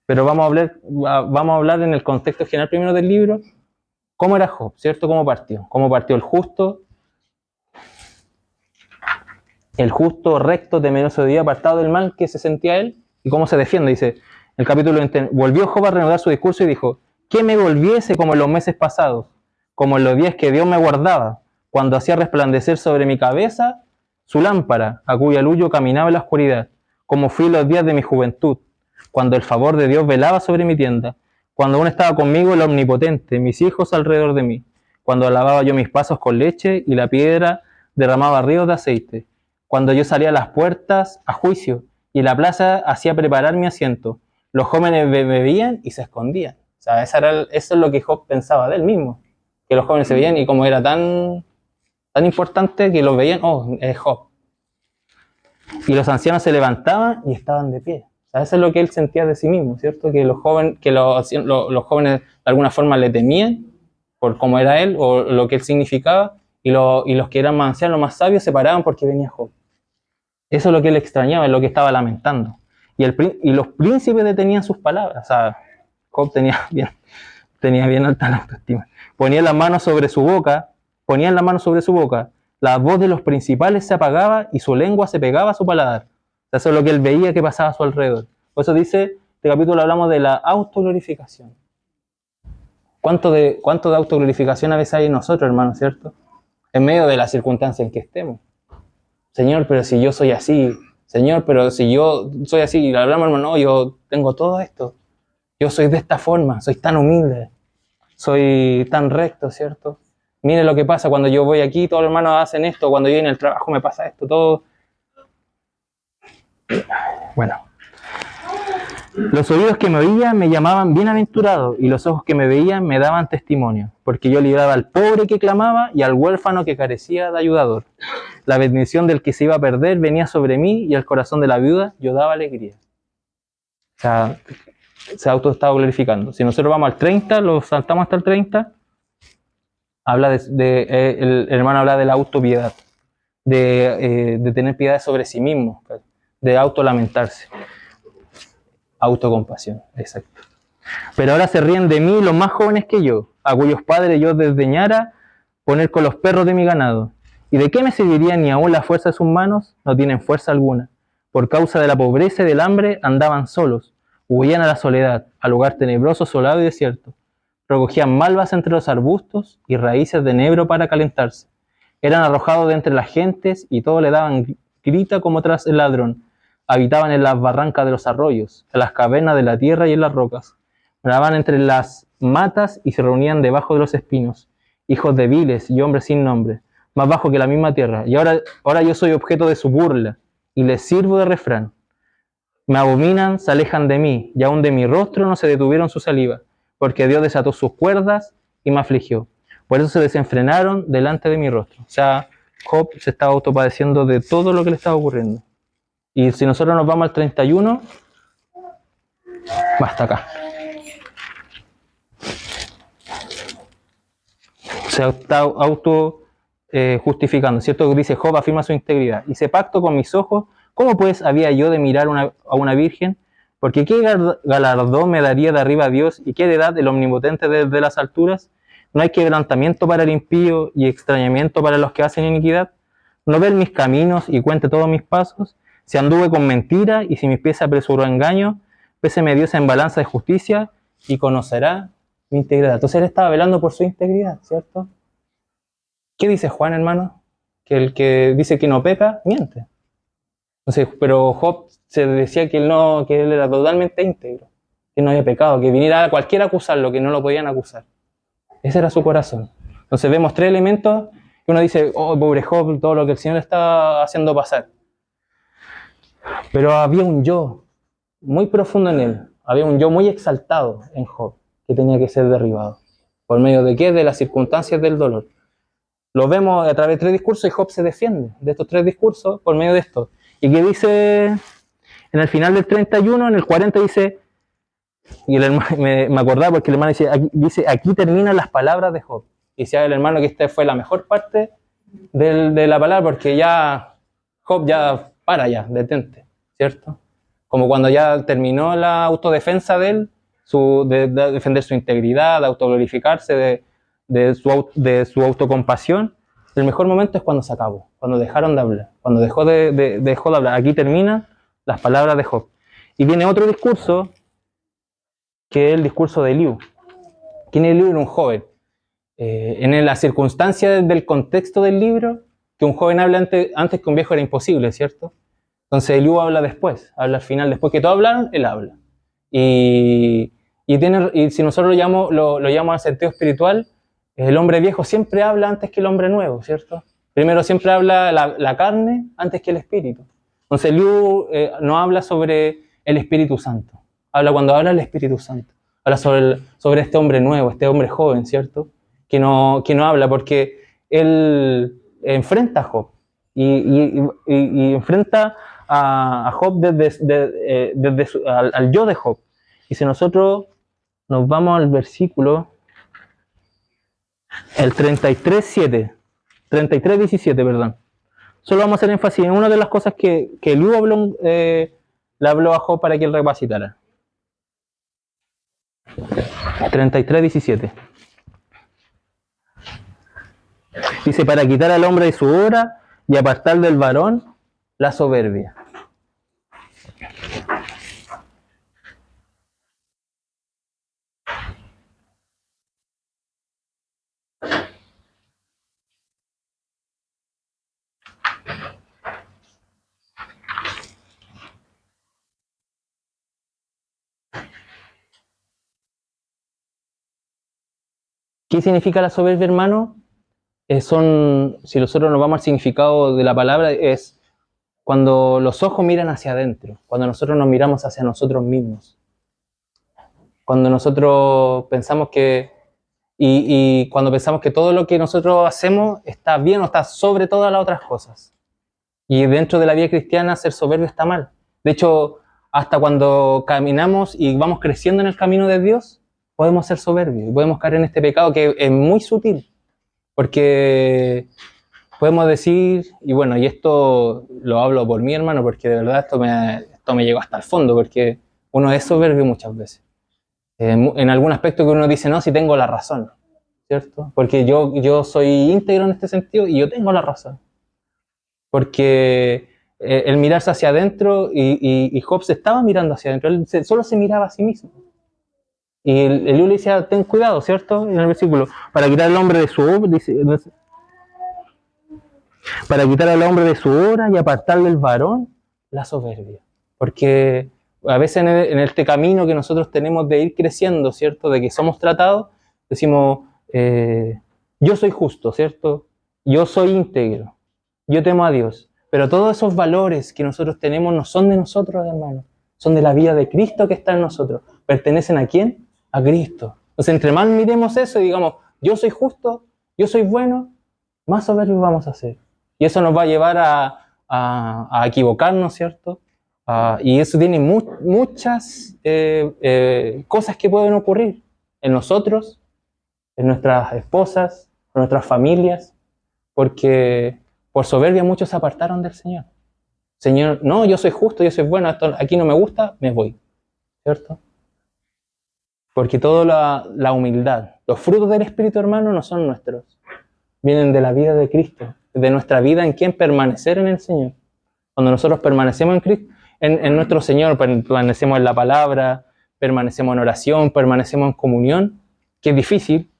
Pero vamos a hablar en el contexto general primero del libro, cómo era Job, ¿cierto? Cómo partió el justo, recto, temeroso de Dios, apartado del mal que se sentía él, y cómo se defiende. Dice, el capítulo 20, volvió Job a reanudar su discurso y dijo, que me volviese como en los meses pasados, como en los días que Dios me guardaba, cuando hacía resplandecer sobre mi cabeza su lámpara, a cuya luz yo caminaba en la oscuridad, como fui los días de mi juventud, cuando el favor de Dios velaba sobre mi tienda, cuando aún estaba conmigo el Omnipotente, mis hijos alrededor de mí, cuando lavaba yo mis pasos con leche y la piedra derramaba ríos de aceite, cuando yo salía a las puertas a juicio y la plaza hacía preparar mi asiento, los jóvenes bebían y se escondían. O sea, eso es lo que Job pensaba de él mismo, que los jóvenes se veían y como era tan importante que los veían, oh, es Job. Y los ancianos se levantaban y estaban de pie. O sea, eso es lo que él sentía de sí mismo, ¿cierto? Que los jóvenes de alguna forma le temían por cómo era él o lo que él significaba, y los que eran más ancianos, más sabios, se paraban porque venía Job. Eso es lo que él extrañaba, es lo que estaba lamentando. Y los príncipes detenían sus palabras. O sea, Job tenía bien alta la autoestima. Ponían las manos sobre su boca, la voz de los principales se apagaba y su lengua se pegaba a su paladar. O sea, eso es lo que él veía que pasaba a su alrededor. Por eso dice, este capítulo hablamos de la autoglorificación. ¿Cuánto de autoglorificación a veces hay en nosotros, hermano, cierto? En medio de las circunstancias en que estemos. Señor, pero si yo soy así. Señor, pero si yo soy así. Y hablamos, hermano, no, yo tengo todo esto. Yo soy de esta forma, soy tan humilde. Soy tan recto, ¿cierto? Mire lo que pasa cuando yo voy aquí, todos los hermanos hacen esto, cuando yo en el trabajo me pasa esto, todo. Bueno. Los oídos que me oían me llamaban bienaventurado, y los ojos que me veían me daban testimonio, porque yo libraba al pobre que clamaba y al huérfano que carecía de ayudador. La bendición del que se iba a perder venía sobre mí, y al corazón de la viuda yo daba alegría. O sea, se auto estaba glorificando. Si nosotros vamos al 30, lo saltamos hasta el 30, habla el hermano habla de la autopiedad, de tener piedad sobre sí mismo, de autolamentarse. Autocompasión, exacto. Pero ahora se ríen de mí los más jóvenes que yo, a cuyos padres yo desdeñara poner con los perros de mi ganado. ¿Y de qué me serviría ni aún la fuerza de sus manos? No tienen fuerza alguna. Por causa de la pobreza y del hambre andaban solos, huían a la soledad, al lugar tenebroso, solado y desierto. Recogían malvas entre los arbustos y raíces de enebro para calentarse. Eran arrojados de entre las gentes y todos le daban grita como tras el ladrón. Habitaban en las barrancas de los arroyos, en las cavernas de la tierra y en las rocas. Moraban entre las matas y se reunían debajo de los espinos. Hijos de viles y hombres sin nombre, más bajo que la misma tierra. Y ahora yo soy objeto de su burla y les sirvo de refrán. Me abominan, se alejan de mí, y aún de mi rostro no se detuvieron su saliva, porque Dios desató sus cuerdas y me afligió. Por eso se desenfrenaron delante de mi rostro. O sea, Job se estaba autopadeciendo de todo lo que le estaba ocurriendo. Y si nosotros nos vamos al 31, va hasta acá. Se está auto justificando, ¿cierto? Dice Job afirma su integridad. Hice pacto con mis ojos. ¿Cómo pues había yo de mirar a una virgen? Porque ¿qué galardón me daría de arriba a Dios y qué heredad el omnipotente desde las alturas? ¿No hay quebrantamiento para el impío y extrañamiento para los que hacen iniquidad? ¿No ver mis caminos y cuente todos mis pasos? Si anduve con mentira y si mis pies se apresuró a engaño, péseme Dios en balanza de justicia y conocerá mi integridad. Entonces él estaba velando por su integridad, ¿cierto? ¿Qué dice Juan, hermano? Que el que dice que no peca, miente. Entonces, pero Job se decía que él era totalmente íntegro, que no había pecado, que viniera a cualquiera a acusarlo, que no lo podían acusar. Ese era su corazón. Entonces vemos tres elementos que uno dice, oh, pobre Job, todo lo que el Señor está haciendo pasar. Pero había un yo muy profundo en él, había un yo muy exaltado en Job, que tenía que ser derribado. ¿Por medio de qué? De las circunstancias del dolor. Lo vemos a través de tres discursos y Job se defiende de estos tres discursos por medio de esto. ¿Y qué dice en el final del 31? En el 40 dice, y el hermano, me acordaba porque el hermano dice, aquí terminan las palabras de Job. Y decía el hermano que esta fue la mejor parte de la palabra porque ya Job ya detente, ¿cierto? Como cuando ya terminó la autodefensa de él, de defender su integridad, de autoglorificarse, de su autocompasión. El mejor momento es cuando se acabó, cuando dejaron de hablar, cuando dejó de hablar. Aquí terminan las palabras de Job. Y viene otro discurso, que es el discurso de Eliú. ¿Quién es Eliú? Era un joven. En las circunstancias del contexto del libro, que un joven habla antes que un viejo era imposible, ¿cierto? Entonces Eliú habla después, habla al final, después que todos hablaron, él habla. Y si nosotros lo llamamos al sentido espiritual, el hombre viejo siempre habla antes que el hombre nuevo, ¿cierto? Primero siempre habla la carne antes que el espíritu. Entonces Eliú no habla sobre el Espíritu Santo, habla cuando habla el Espíritu Santo, habla sobre este hombre nuevo, este hombre joven, ¿cierto? Que no habla porque él enfrenta a Job y enfrenta a Job al yo de Job. Y si nosotros nos vamos al versículo, el 33:17, perdón. Solo vamos a hacer énfasis en una de las cosas que Eliú le habló a Job para que él recapacitara. 33:17. Dice, para quitar al hombre de su obra y apartar del varón la soberbia. ¿Qué significa la soberbia, hermano? Si nosotros nos vamos al significado de la palabra, es cuando los ojos miran hacia adentro, cuando nosotros nos miramos hacia nosotros mismos. Cuando nosotros pensamos y cuando pensamos que todo lo que nosotros hacemos está bien o está sobre todas las otras cosas. Y dentro de la vida cristiana ser soberbio está mal. De hecho, hasta cuando caminamos y vamos creciendo en el camino de Dios, podemos ser soberbios y podemos caer en este pecado que es muy sutil. Porque podemos decir, y bueno, y esto lo hablo por mí, hermano, porque de verdad esto me llegó hasta el fondo, porque uno es soberbio muchas veces. En algún aspecto que uno dice, no, si tengo la razón, ¿cierto? Porque yo soy íntegro en este sentido y yo tengo la razón. Porque el mirarse hacia adentro, y Job se estaba mirando hacia adentro, él solo se miraba a sí mismo. Y Eliú le decía, ten cuidado, ¿cierto? En el versículo, para quitar al hombre de su obra, para quitar al hombre de su obra y apartar del varón la soberbia. Porque a veces en este camino que nosotros tenemos de ir creciendo, ¿cierto? De que somos tratados, decimos, yo soy justo, ¿cierto? Yo soy íntegro, yo temo a Dios. Pero todos esos valores que nosotros tenemos no son de nosotros, hermano. son de la vida de Cristo que está en nosotros. ¿Pertenecen a quién? A Cristo. Entonces, entre más miremos eso y digamos, yo soy justo, yo soy bueno, más soberbios vamos a ser. Y eso nos va a llevar a equivocarnos, ¿cierto? Y eso tiene muchas cosas que pueden ocurrir en nosotros, en nuestras esposas, en nuestras familias, porque por soberbia muchos se apartaron del Señor. Señor, no, yo soy justo, yo soy bueno, esto aquí no me gusta, me voy, ¿cierto? Porque toda la humildad, los frutos del Espíritu, hermano, no son nuestros, vienen de la vida de Cristo, de nuestra vida en quien permanecer en el Señor. Cuando nosotros permanecemos en Cristo, en nuestro Señor, permanecemos en la palabra, permanecemos en oración, permanecemos en comunión, que es difícil,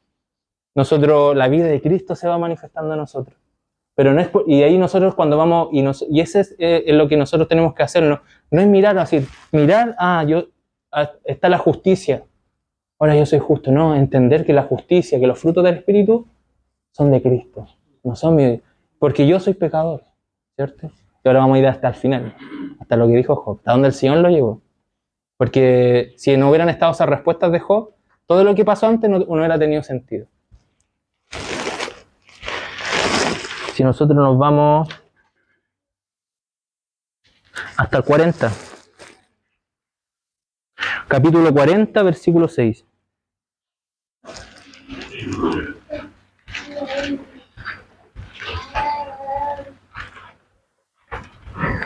la vida de Cristo se va manifestando en nosotros. Pero no es, y ahí nosotros cuando vamos, y ese es lo que nosotros tenemos que hacer, no es mirar así, está la justicia, ahora yo soy justo, no, entender que la justicia, que los frutos del Espíritu son de Cristo, no son míos, porque yo soy pecador, ¿cierto? Y ahora vamos a ir hasta el final, hasta lo que dijo Job, hasta donde el Señor lo llevó. Porque si no hubieran estado esas respuestas de Job, todo lo que pasó antes no hubiera tenido sentido. Si nosotros nos vamos hasta el 40, capítulo 40, versículo 6.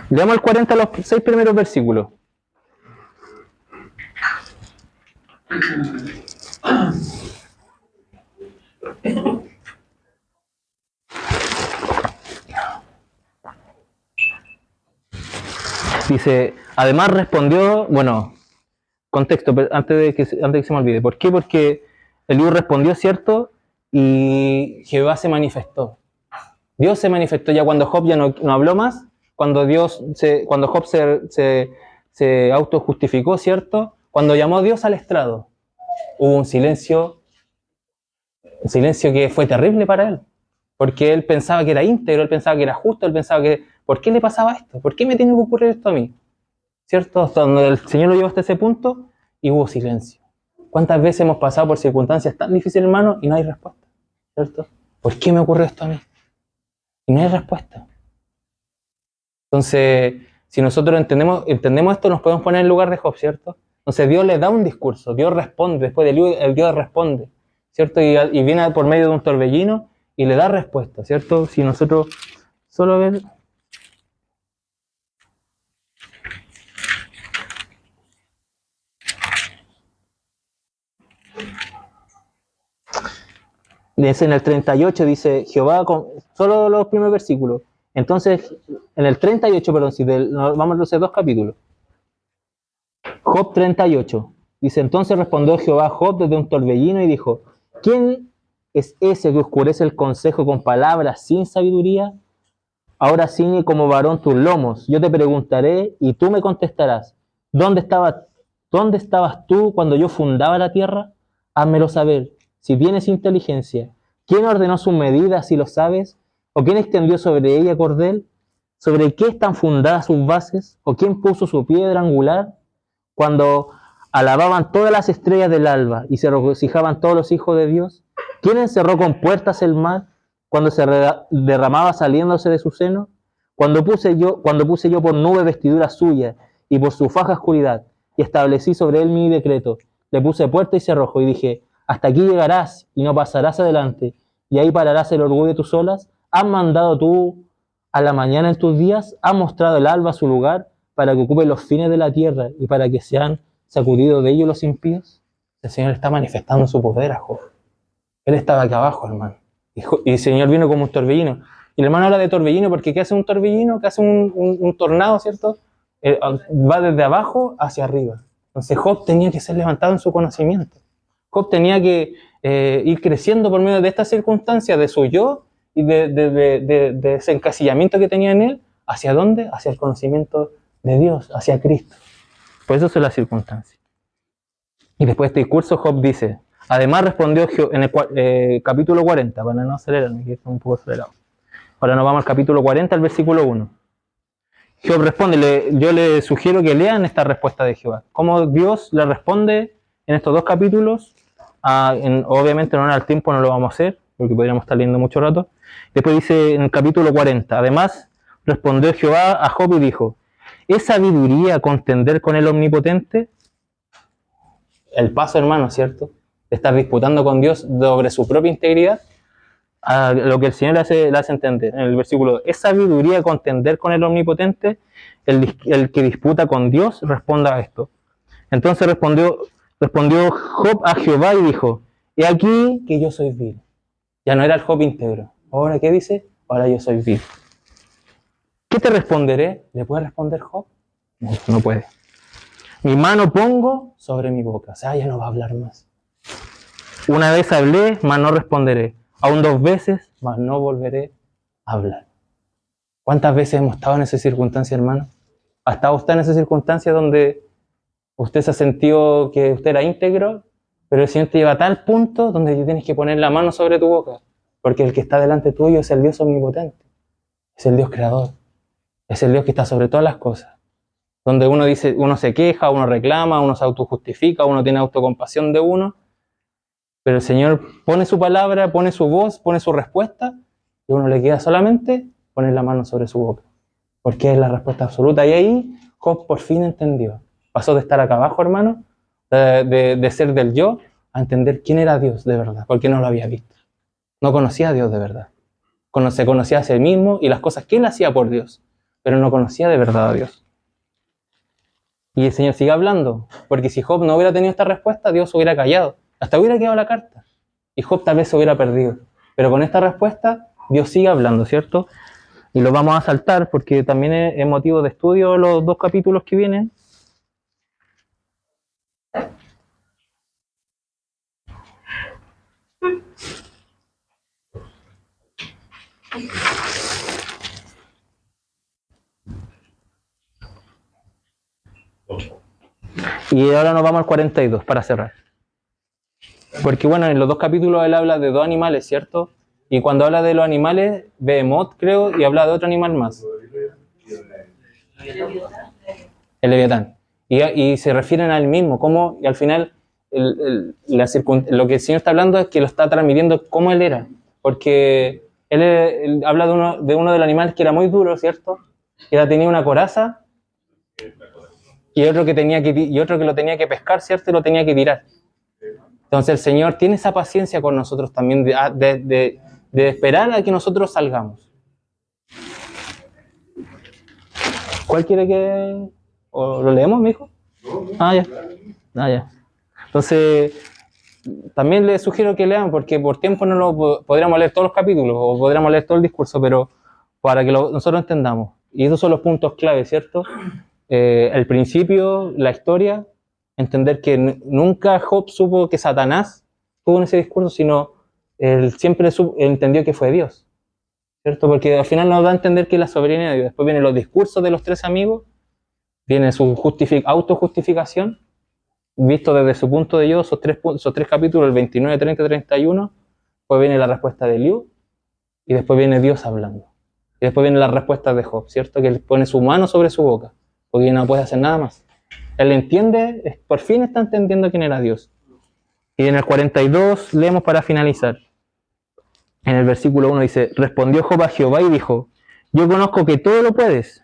Leamos el 40, los 6 primeros versículos. Dice, además respondió, contexto, antes de que se me olvide. ¿Por qué? Porque Eliú respondió, ¿cierto? Y Jehová se manifestó. Dios se manifestó ya cuando Job ya no habló más, cuando Job se autojustificó, ¿cierto? Cuando llamó a Dios al estrado, hubo un silencio que fue terrible para él, porque él pensaba que era íntegro, él pensaba que era justo, él pensaba que, ¿por qué le pasaba esto? ¿Por qué me tiene que ocurrir esto a mí? ¿Cierto? Hasta donde el Señor lo llevó hasta ese punto y hubo silencio. ¿Cuántas veces hemos pasado por circunstancias tan difíciles, hermano, y no hay respuesta? ¿Cierto? ¿Por qué me ocurrió esto a mí? Y no hay respuesta. Entonces, si nosotros entendemos esto, nos podemos poner en el lugar de Job, ¿cierto? Entonces Dios le da un discurso, Dios responde, después de Dios responde, ¿cierto? Y viene por medio de un torbellino y le da respuesta, ¿cierto? Si nosotros solo ver... En el 38 dice Jehová, solo los primeros versículos. Entonces, en el 38, perdón, vamos a los 2 capítulos. Job 38. Dice, entonces respondió Jehová a Job desde un torbellino y dijo, ¿quién es ese que oscurece el consejo con palabras sin sabiduría? Ahora ciñe como varón tus lomos. Yo te preguntaré y tú me contestarás. ¿Dónde estabas tú cuando yo fundaba la tierra? Házmelo saber. Si tienes inteligencia, ¿quién ordenó sus medidas, si lo sabes? ¿O quién extendió sobre ella cordel? ¿Sobre qué están fundadas sus bases? ¿O quién puso su piedra angular? Cuando alababan todas las estrellas del alba y se regocijaban todos los hijos de Dios, ¿quién encerró con puertas el mar cuando se derramaba saliéndose de su seno? Cuando puse yo por nube vestidura suya y por su faja oscuridad, y establecí sobre él mi decreto, le puse puerta y cerrojo y dije, hasta aquí llegarás y no pasarás adelante, y ahí pararás el orgullo de tus olas. ¿Has mandado tú a la mañana en tus días? ¿Has mostrado el alba su lugar para que ocupe los fines de la tierra y para que sean sacudidos de ellos los impíos? El Señor está manifestando su poder a Job. Él estaba acá abajo, hermano. Y el Señor vino como un torbellino. Y el hermano habla de torbellino porque ¿qué hace un torbellino? ¿Qué hace un tornado, cierto? Va desde abajo hacia arriba. Entonces Job tenía que ser levantado en su conocimiento. Job tenía que ir creciendo por medio de estas circunstancias, de su yo y de ese encasillamiento que tenía en él. ¿Hacia dónde? Hacia el conocimiento de Dios, hacia Cristo. Por eso son las circunstancias. Y después de este discurso, Job dice, además respondió en el capítulo 40, para no acelerarme, que está un poco acelerado. Ahora nos vamos al capítulo 40, al versículo 1. Job responde, yo le sugiero que lean esta respuesta de Jehová. Cómo Dios le responde en estos dos capítulos. Obviamente no al tiempo, no lo vamos a hacer, porque podríamos estar leyendo mucho rato. Después dice en el capítulo 40, además respondió Jehová a Job y dijo, ¿es sabiduría contender con el Omnipotente? El paso, hermano, ¿cierto? De estar disputando con Dios sobre su propia integridad. A lo que el Señor le hace entender en el versículo 2. ¿Es sabiduría contender con el Omnipotente? El que disputa con Dios responda a esto. Entonces respondió Job a Jehová y dijo, he aquí que yo soy vil. Ya no era el Job íntegro. ¿Ahora qué dice? Ahora yo soy vil. ¿Qué te responderé? ¿Le puede responder Job? No, no puede. Mi mano pongo sobre mi boca. O sea, ya no va a hablar más. Una vez hablé, mas no responderé. Aún 2 veces, mas no volveré a hablar. ¿Cuántas veces hemos estado en esa circunstancia, hermano? ¿Ha estado usted en esa circunstancia donde usted se ha sentido que usted era íntegro, pero el Señor te lleva a tal punto donde tienes que poner la mano sobre tu boca? Porque el que está delante tuyo es el Dios omnipotente. Es el Dios creador. Es el Dios que está sobre todas las cosas. Donde uno dice, uno se queja, uno reclama, uno se autojustifica, uno tiene autocompasión de uno. Pero el Señor pone su palabra, pone su voz, pone su respuesta, y a uno le queda solamente poner la mano sobre su boca. Porque es la respuesta absoluta. Y ahí Job por fin entendió. Pasó de estar acá abajo, hermano, de ser del yo, a entender quién era Dios de verdad, porque no lo había visto. No conocía a Dios de verdad. Se conocía a sí mismo y las cosas que él hacía por Dios, pero no conocía de verdad a Dios. Y el Señor sigue hablando, porque si Job no hubiera tenido esta respuesta, Dios hubiera callado. Hasta hubiera quedado la carta. Y Job tal vez se hubiera perdido. Pero con esta respuesta, Dios sigue hablando, ¿cierto? Y lo vamos a saltar porque también es motivo de estudio los 2 capítulos que vienen. Y ahora nos vamos al 42 para cerrar. Porque bueno, en los 2 capítulos él habla de 2 animales, ¿cierto? Y cuando habla de los animales, Behemoth, creo, y habla de otro animal más. El Leviatán. Y se refieren al mismo, como, y al final lo que el Señor está hablando es que lo está transmitiendo como él era. Porque él habla de uno de los animales que era muy duro, ¿cierto? Que tenía una coraza y otro que lo tenía que pescar, ¿cierto? Y lo tenía que tirar. Entonces el Señor tiene esa paciencia con nosotros también de esperar a que nosotros salgamos. ¿Cuál quiere que...? ¿O lo leemos, mijo? Ah, ya. Ah, ya. Entonces, también les sugiero que lean, porque por tiempo no lo podríamos leer todos los capítulos, o podríamos leer todo el discurso, pero para que nosotros entendamos. Y esos son los puntos clave, ¿cierto? El principio, la historia, entender que nunca Job supo que Satanás estuvo en ese discurso, sino él siempre entendió que fue Dios, ¿cierto? Porque al final nos da a entender que es la soberanía de Dios. Después vienen los discursos de los 3 amigos, viene su autojustificación, visto desde su punto de vista, esos tres capítulos, el 29, 30 y 31, después viene la respuesta de Eliú, y después viene Dios hablando. Y después viene la respuesta de Job, ¿cierto? Que él pone su mano sobre su boca, porque no puede hacer nada más. Él entiende, por fin está entendiendo quién era Dios. Y en el 42 leemos para finalizar. En el versículo 1 dice, respondió Job a Jehová y dijo, yo conozco que todo lo puedes.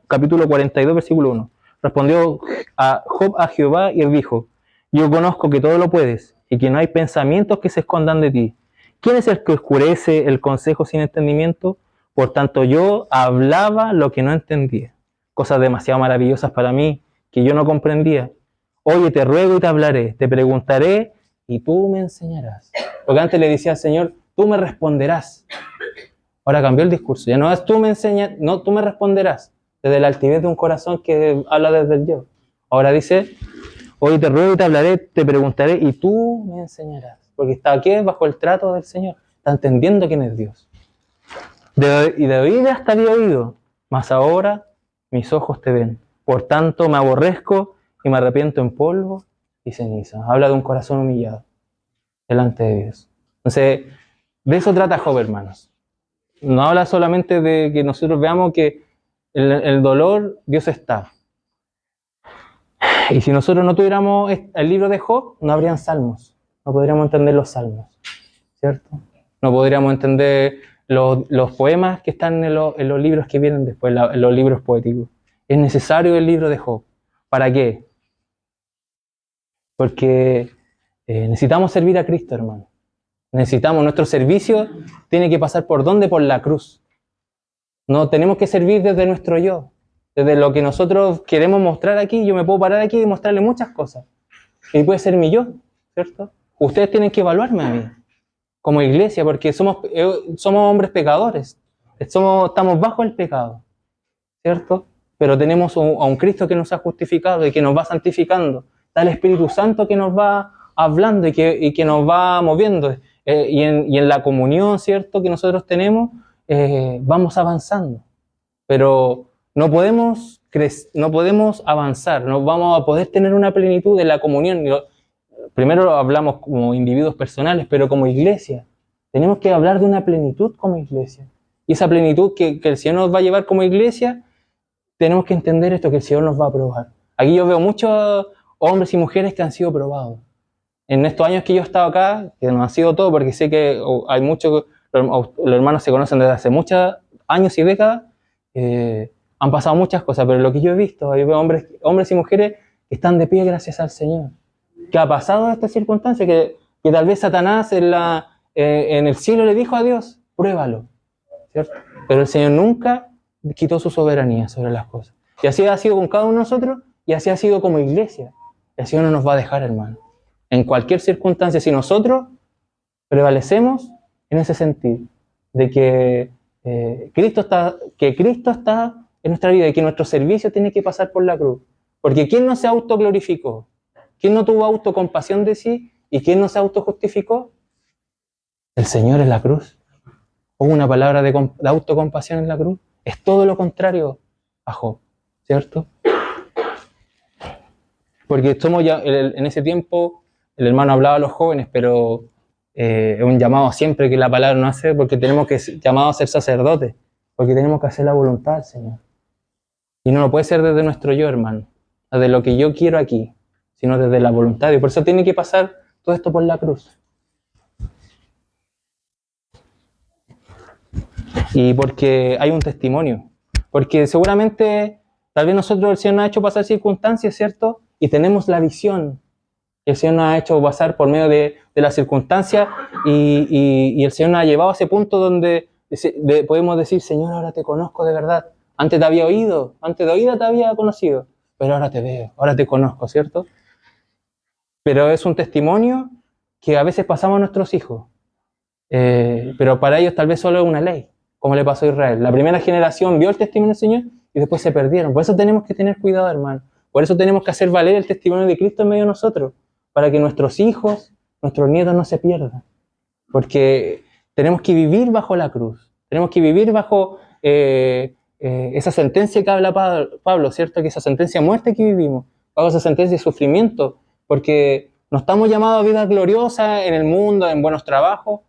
Capítulo 42, versículo 1. Respondió a Job a Jehová y él dijo, yo conozco que todo lo puedes y que no hay pensamientos que se escondan de ti. ¿Quién es el que oscurece el consejo sin entendimiento? Por tanto yo hablaba lo que no entendía, cosas demasiado maravillosas para mí que yo no comprendía. Oye, te ruego y te hablaré, te preguntaré y tú me enseñarás. Porque antes le decía al Señor, tú me responderás. Ahora cambió el discurso, ya no es tú me enseñas, no, tú me responderás. Desde la altivez de un corazón que habla desde el yo. Ahora dice, oye, te ruego y te hablaré, te preguntaré y tú me enseñarás. Porque está aquí bajo el trato del Señor. Está entendiendo quién es Dios. Y de oídas te había oído, mas ahora mis ojos te ven. Por tanto me aborrezco y me arrepiento en polvo y ceniza. Habla de un corazón humillado delante de Dios. Entonces, de eso trata Job, hermanos. No habla solamente de que nosotros veamos que el dolor, Dios está. Y si nosotros no tuviéramos el libro de Job, no habrían salmos. No podríamos entender los salmos, ¿cierto? No podríamos entender los poemas que están en los libros que vienen después, en los libros poéticos. Es necesario el libro de Job. ¿Para qué? Porque necesitamos servir a Cristo, hermano. Necesitamos, nuestro servicio tiene que pasar ¿por dónde? Por la cruz. No tenemos que servir desde nuestro yo, desde lo que nosotros queremos mostrar aquí. Yo me puedo parar aquí y mostrarle muchas cosas. Y puede ser mi yo, ¿cierto? Ustedes tienen que evaluarme a mí, como iglesia, porque somos hombres pecadores. Estamos bajo el pecado, ¿cierto? Pero tenemos a un Cristo que nos ha justificado y que nos va santificando. Está el Espíritu Santo que nos va hablando y que nos va moviendo. Y en la comunión, ¿cierto?, que nosotros tenemos, vamos avanzando. Pero no podemos avanzar, no vamos a poder tener una plenitud en la comunión. Primero hablamos como individuos personales, pero como iglesia. Tenemos que hablar de una plenitud como iglesia. Y esa plenitud que el Señor nos va a llevar como iglesia, tenemos que entender esto, que el Señor nos va a probar. Aquí yo veo muchos hombres y mujeres que han sido probados. En estos años que yo he estado acá, que no ha sido todo, porque sé que hay muchos, los hermanos se conocen desde hace muchos años y décadas, han pasado muchas cosas, pero lo que yo he visto, hay hombres y mujeres que están de pie gracias al Señor. ¿Qué ha pasado en esta circunstancia? Que tal vez Satanás en el cielo le dijo a Dios, pruébalo, ¿cierto? Pero el Señor nunca quitó su soberanía sobre las cosas. Y así ha sido con cada uno de nosotros, y así ha sido como iglesia. El Señor no nos va a dejar, hermano. En cualquier circunstancia, si nosotros prevalecemos en ese sentido, de que Cristo está en nuestra vida y que nuestro servicio tiene que pasar por la cruz. Porque ¿quién no se autoglorificó? ¿Quién no tuvo autocompasión de sí? ¿Y quién no se autojustificó? El Señor en la cruz. ¿Hubo una palabra de autocompasión en la cruz? Es todo lo contrario a Job, ¿cierto? Porque somos ya, en ese tiempo, el hermano hablaba a los jóvenes, pero es un llamado siempre que la palabra nos hace, porque tenemos que ser llamados a ser sacerdotes, porque tenemos que hacer la voluntad del Señor. Y no lo puede ser desde nuestro yo, hermano, desde lo que yo quiero aquí, sino desde la voluntad. Y por eso tiene que pasar todo esto por la cruz. Y porque hay un testimonio. Porque seguramente, tal vez nosotros, el Señor nos ha hecho pasar circunstancias, ¿cierto? Y tenemos la visión que el Señor nos ha hecho pasar por medio de las circunstancias y el Señor nos ha llevado a ese punto donde podemos decir, Señor, ahora te conozco de verdad. Antes te había oído, antes de oída te había conocido, pero ahora te veo, ahora te conozco, ¿cierto? Pero es un testimonio que a veces pasamos a nuestros hijos. Pero para ellos tal vez solo es una ley, como le pasó a Israel. La primera generación vio el testimonio del Señor y después se perdieron. Por eso tenemos que tener cuidado, hermano. Por eso tenemos que hacer valer el testimonio de Cristo en medio de nosotros, para que nuestros hijos, nuestros nietos no se pierdan. Porque tenemos que vivir bajo la cruz. Tenemos que vivir bajo esa sentencia que habla Pablo, ¿cierto? Que esa sentencia de muerte que vivimos, bajo esa sentencia de sufrimiento, porque no estamos llamados a vida gloriosa en el mundo, en buenos trabajos.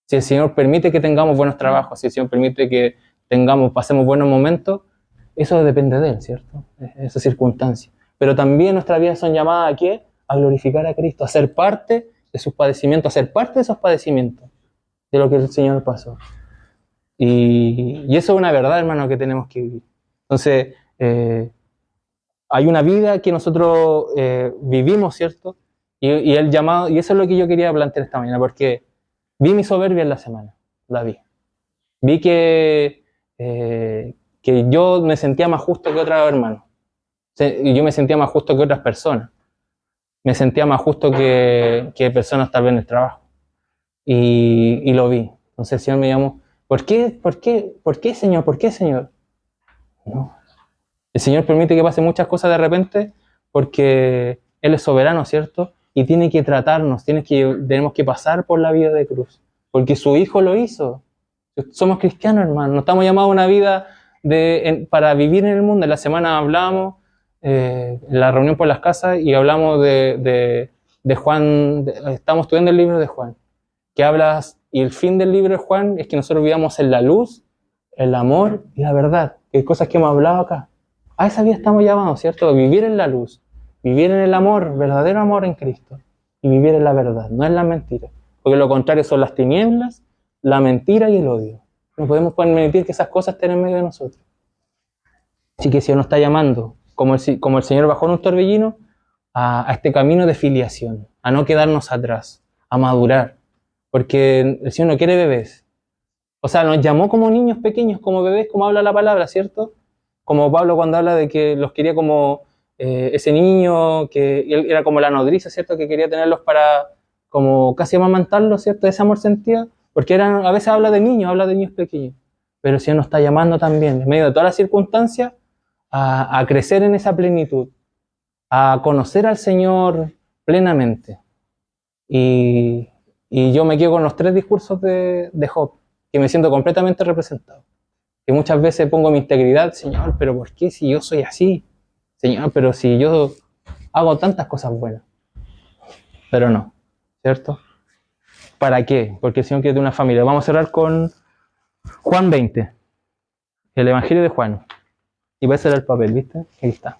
Si el Señor permite que tengamos buenos trabajos, si el Señor permite que pasemos buenos momentos, eso depende de Él, ¿cierto? Esa circunstancia. Pero también nuestras vidas son llamadas ¿a qué? A glorificar a Cristo, a ser parte de sus padecimientos, a ser parte de esos padecimientos, de lo que el Señor pasó. Y eso es una verdad, hermano, que tenemos que vivir. Entonces, hay una vida que nosotros vivimos, ¿cierto? Y el llamado, y eso es lo que yo quería plantear esta mañana, porque vi mi soberbia en la semana, la vi. Vi que yo me sentía más justo que otros hermanos. Yo me sentía más justo que otras personas. Me sentía más justo que personas tal vez en el trabajo. Y lo vi. Entonces el Señor me llamó, ¿por qué, Señor? ¿Por qué, Señor? No. El Señor permite que pasen muchas cosas de repente porque Él es soberano, ¿cierto? Y tiene que tratarnos, tenemos que pasar por la vida de cruz. Porque su Hijo lo hizo. Somos cristianos, hermano. No estamos llamados a una vida para vivir en el mundo. En la semana hablamos, en la reunión por las casas, y hablamos de Juan. Estamos estudiando el libro de Juan, que hablas, y el fin del libro de Juan es que nosotros vivamos en la luz, el amor y la verdad. que cosas que hemos hablado acá. A esa vida estamos llamados, ¿cierto? Vivir en la luz, vivir en el amor, verdadero amor en Cristo, y vivir en la verdad, no en la mentira. Porque lo contrario son las tinieblas, la mentira y el odio. No podemos permitir que esas cosas estén en medio de nosotros. Así que si Dios nos está llamando, como el Señor bajó en un torbellino, a este camino de filiación, a no quedarnos atrás, a madurar. Porque el Señor no quiere bebés. O sea, nos llamó como niños pequeños, como bebés, como habla la palabra, ¿cierto? Como Pablo cuando habla de que los quería como ese niño, que él era como la nodriza, ¿cierto? Que quería tenerlos para como casi amamantarlos, ¿cierto? Ese amor sentido. Porque a veces habla de niños pequeños. Pero el Señor nos está llamando también, en medio de todas las circunstancias, a crecer en esa plenitud, a conocer al Señor plenamente. Y yo me quedo con los 3 discursos de Job, que me siento completamente representado. Que muchas veces pongo mi integridad, Señor, pero ¿por qué si yo soy así? Señor, pero si yo hago tantas cosas buenas. Pero no, ¿cierto? ¿Para qué? Porque el Señor quiere una familia. Vamos a cerrar con Juan 20, el Evangelio de Juan. Y voy a cerrar el papel, ¿viste? Ahí está.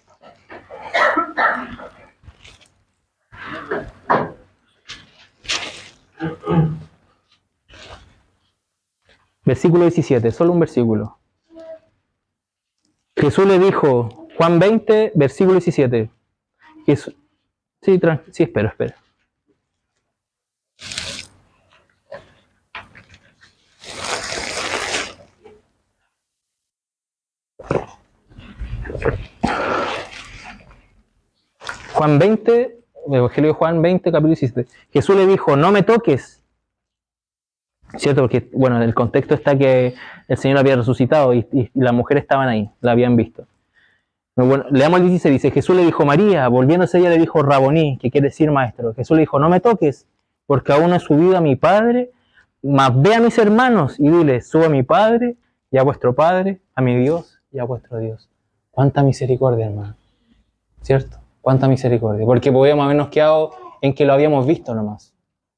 Versículo 17, solo un versículo. Jesús le dijo, Juan 20, versículo 17. Jesús, sí, espera. Juan 20, Evangelio de Juan 20, capítulo 17. Jesús le dijo, no me toques. ¿Cierto? Porque, bueno, el contexto está que el Señor había resucitado y las mujeres estaban ahí, la habían visto. Bueno, leamos el 16, dice, Jesús le dijo, María, volviéndose ella le dijo, Raboní, que quiere decir maestro. Jesús le dijo, no me toques, porque aún no he subido a mi Padre, mas ve a mis hermanos y dile, subo a mi Padre y a vuestro Padre, a mi Dios y a vuestro Dios. Cuánta misericordia, hermano. ¿Cierto? Cuánta misericordia. Porque podíamos habernos quedado en que lo habíamos visto nomás.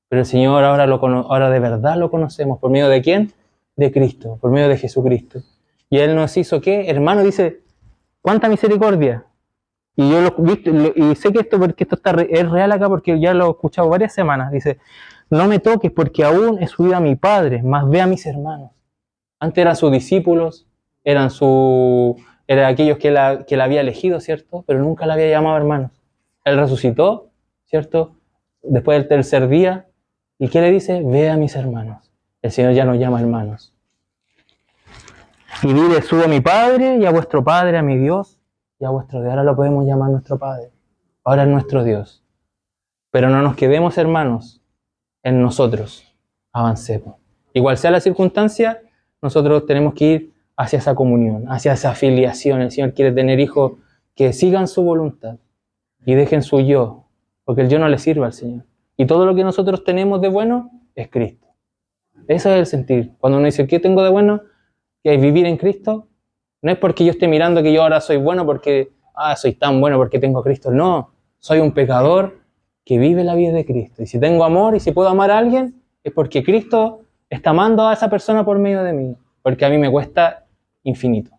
Pero el Señor ahora de verdad lo conocemos. ¿Por medio de quién? De Cristo, por medio de Jesucristo. Y Él nos hizo ¿qué? Hermano, dice, ¿cuánta misericordia? Y yo y sé que porque esto es real acá porque ya lo he escuchado varias semanas. Dice, no me toques porque aún he subido a mi Padre, mas ve a mis hermanos. Antes eran sus discípulos, eran aquellos que la había elegido, ¿cierto? Pero nunca la había llamado hermanos. Él resucitó, ¿cierto? Después del tercer día. ¿Y qué le dice? Ve a mis hermanos. El Señor ya nos llama hermanos. Y dile, subo a mi Padre y a vuestro Padre, a mi Dios y a vuestro Dios. Ahora lo podemos llamar nuestro Padre. Ahora es nuestro Dios. Pero no nos quedemos, hermanos, en nosotros. Avancemos. Igual sea la circunstancia, nosotros tenemos que ir hacia esa comunión, hacia esa filiación. El Señor quiere tener hijos que sigan su voluntad y dejen su yo, porque el yo no le sirve al Señor. Y todo lo que nosotros tenemos de bueno es Cristo. Ese es el sentir. Cuando uno dice, ¿qué tengo de bueno? Que es vivir en Cristo. No es porque yo esté mirando que yo ahora soy bueno porque, soy tan bueno porque tengo a Cristo. No, soy un pecador que vive la vida de Cristo. Y si tengo amor y si puedo amar a alguien, es porque Cristo está amando a esa persona por medio de mí. Porque a mí me cuesta infinito.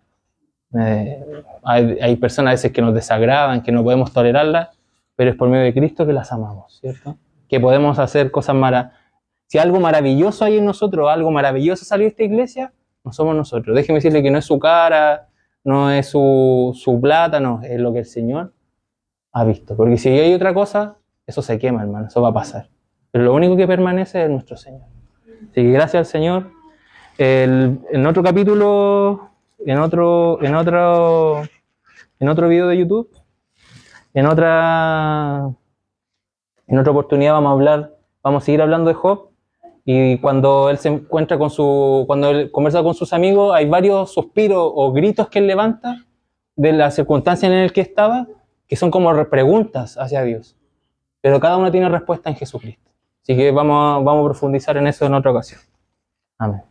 Hay personas a veces que nos desagradan, que no podemos tolerarlas, pero es por medio de Cristo que las amamos, ¿cierto? Que podemos hacer cosas maravillosas. Si algo maravilloso hay en nosotros, algo maravilloso salió de esta iglesia, no somos nosotros. Déjeme decirle que no es su cara, no es su plata, no, es lo que el Señor ha visto. Porque si hay otra cosa, eso se quema, hermano, eso va a pasar. Pero lo único que permanece es nuestro Señor. Así que gracias al Señor. En otro capítulo, en otro video de YouTube, en otra oportunidad vamos a seguir hablando de Job. Y cuando él se encuentra cuando él conversa con sus amigos, hay varios suspiros o gritos que él levanta de la circunstancia en la que estaba, que son como preguntas hacia Dios. Pero cada uno tiene respuesta en Jesucristo. Así que vamos a profundizar en eso en otra ocasión. Amén.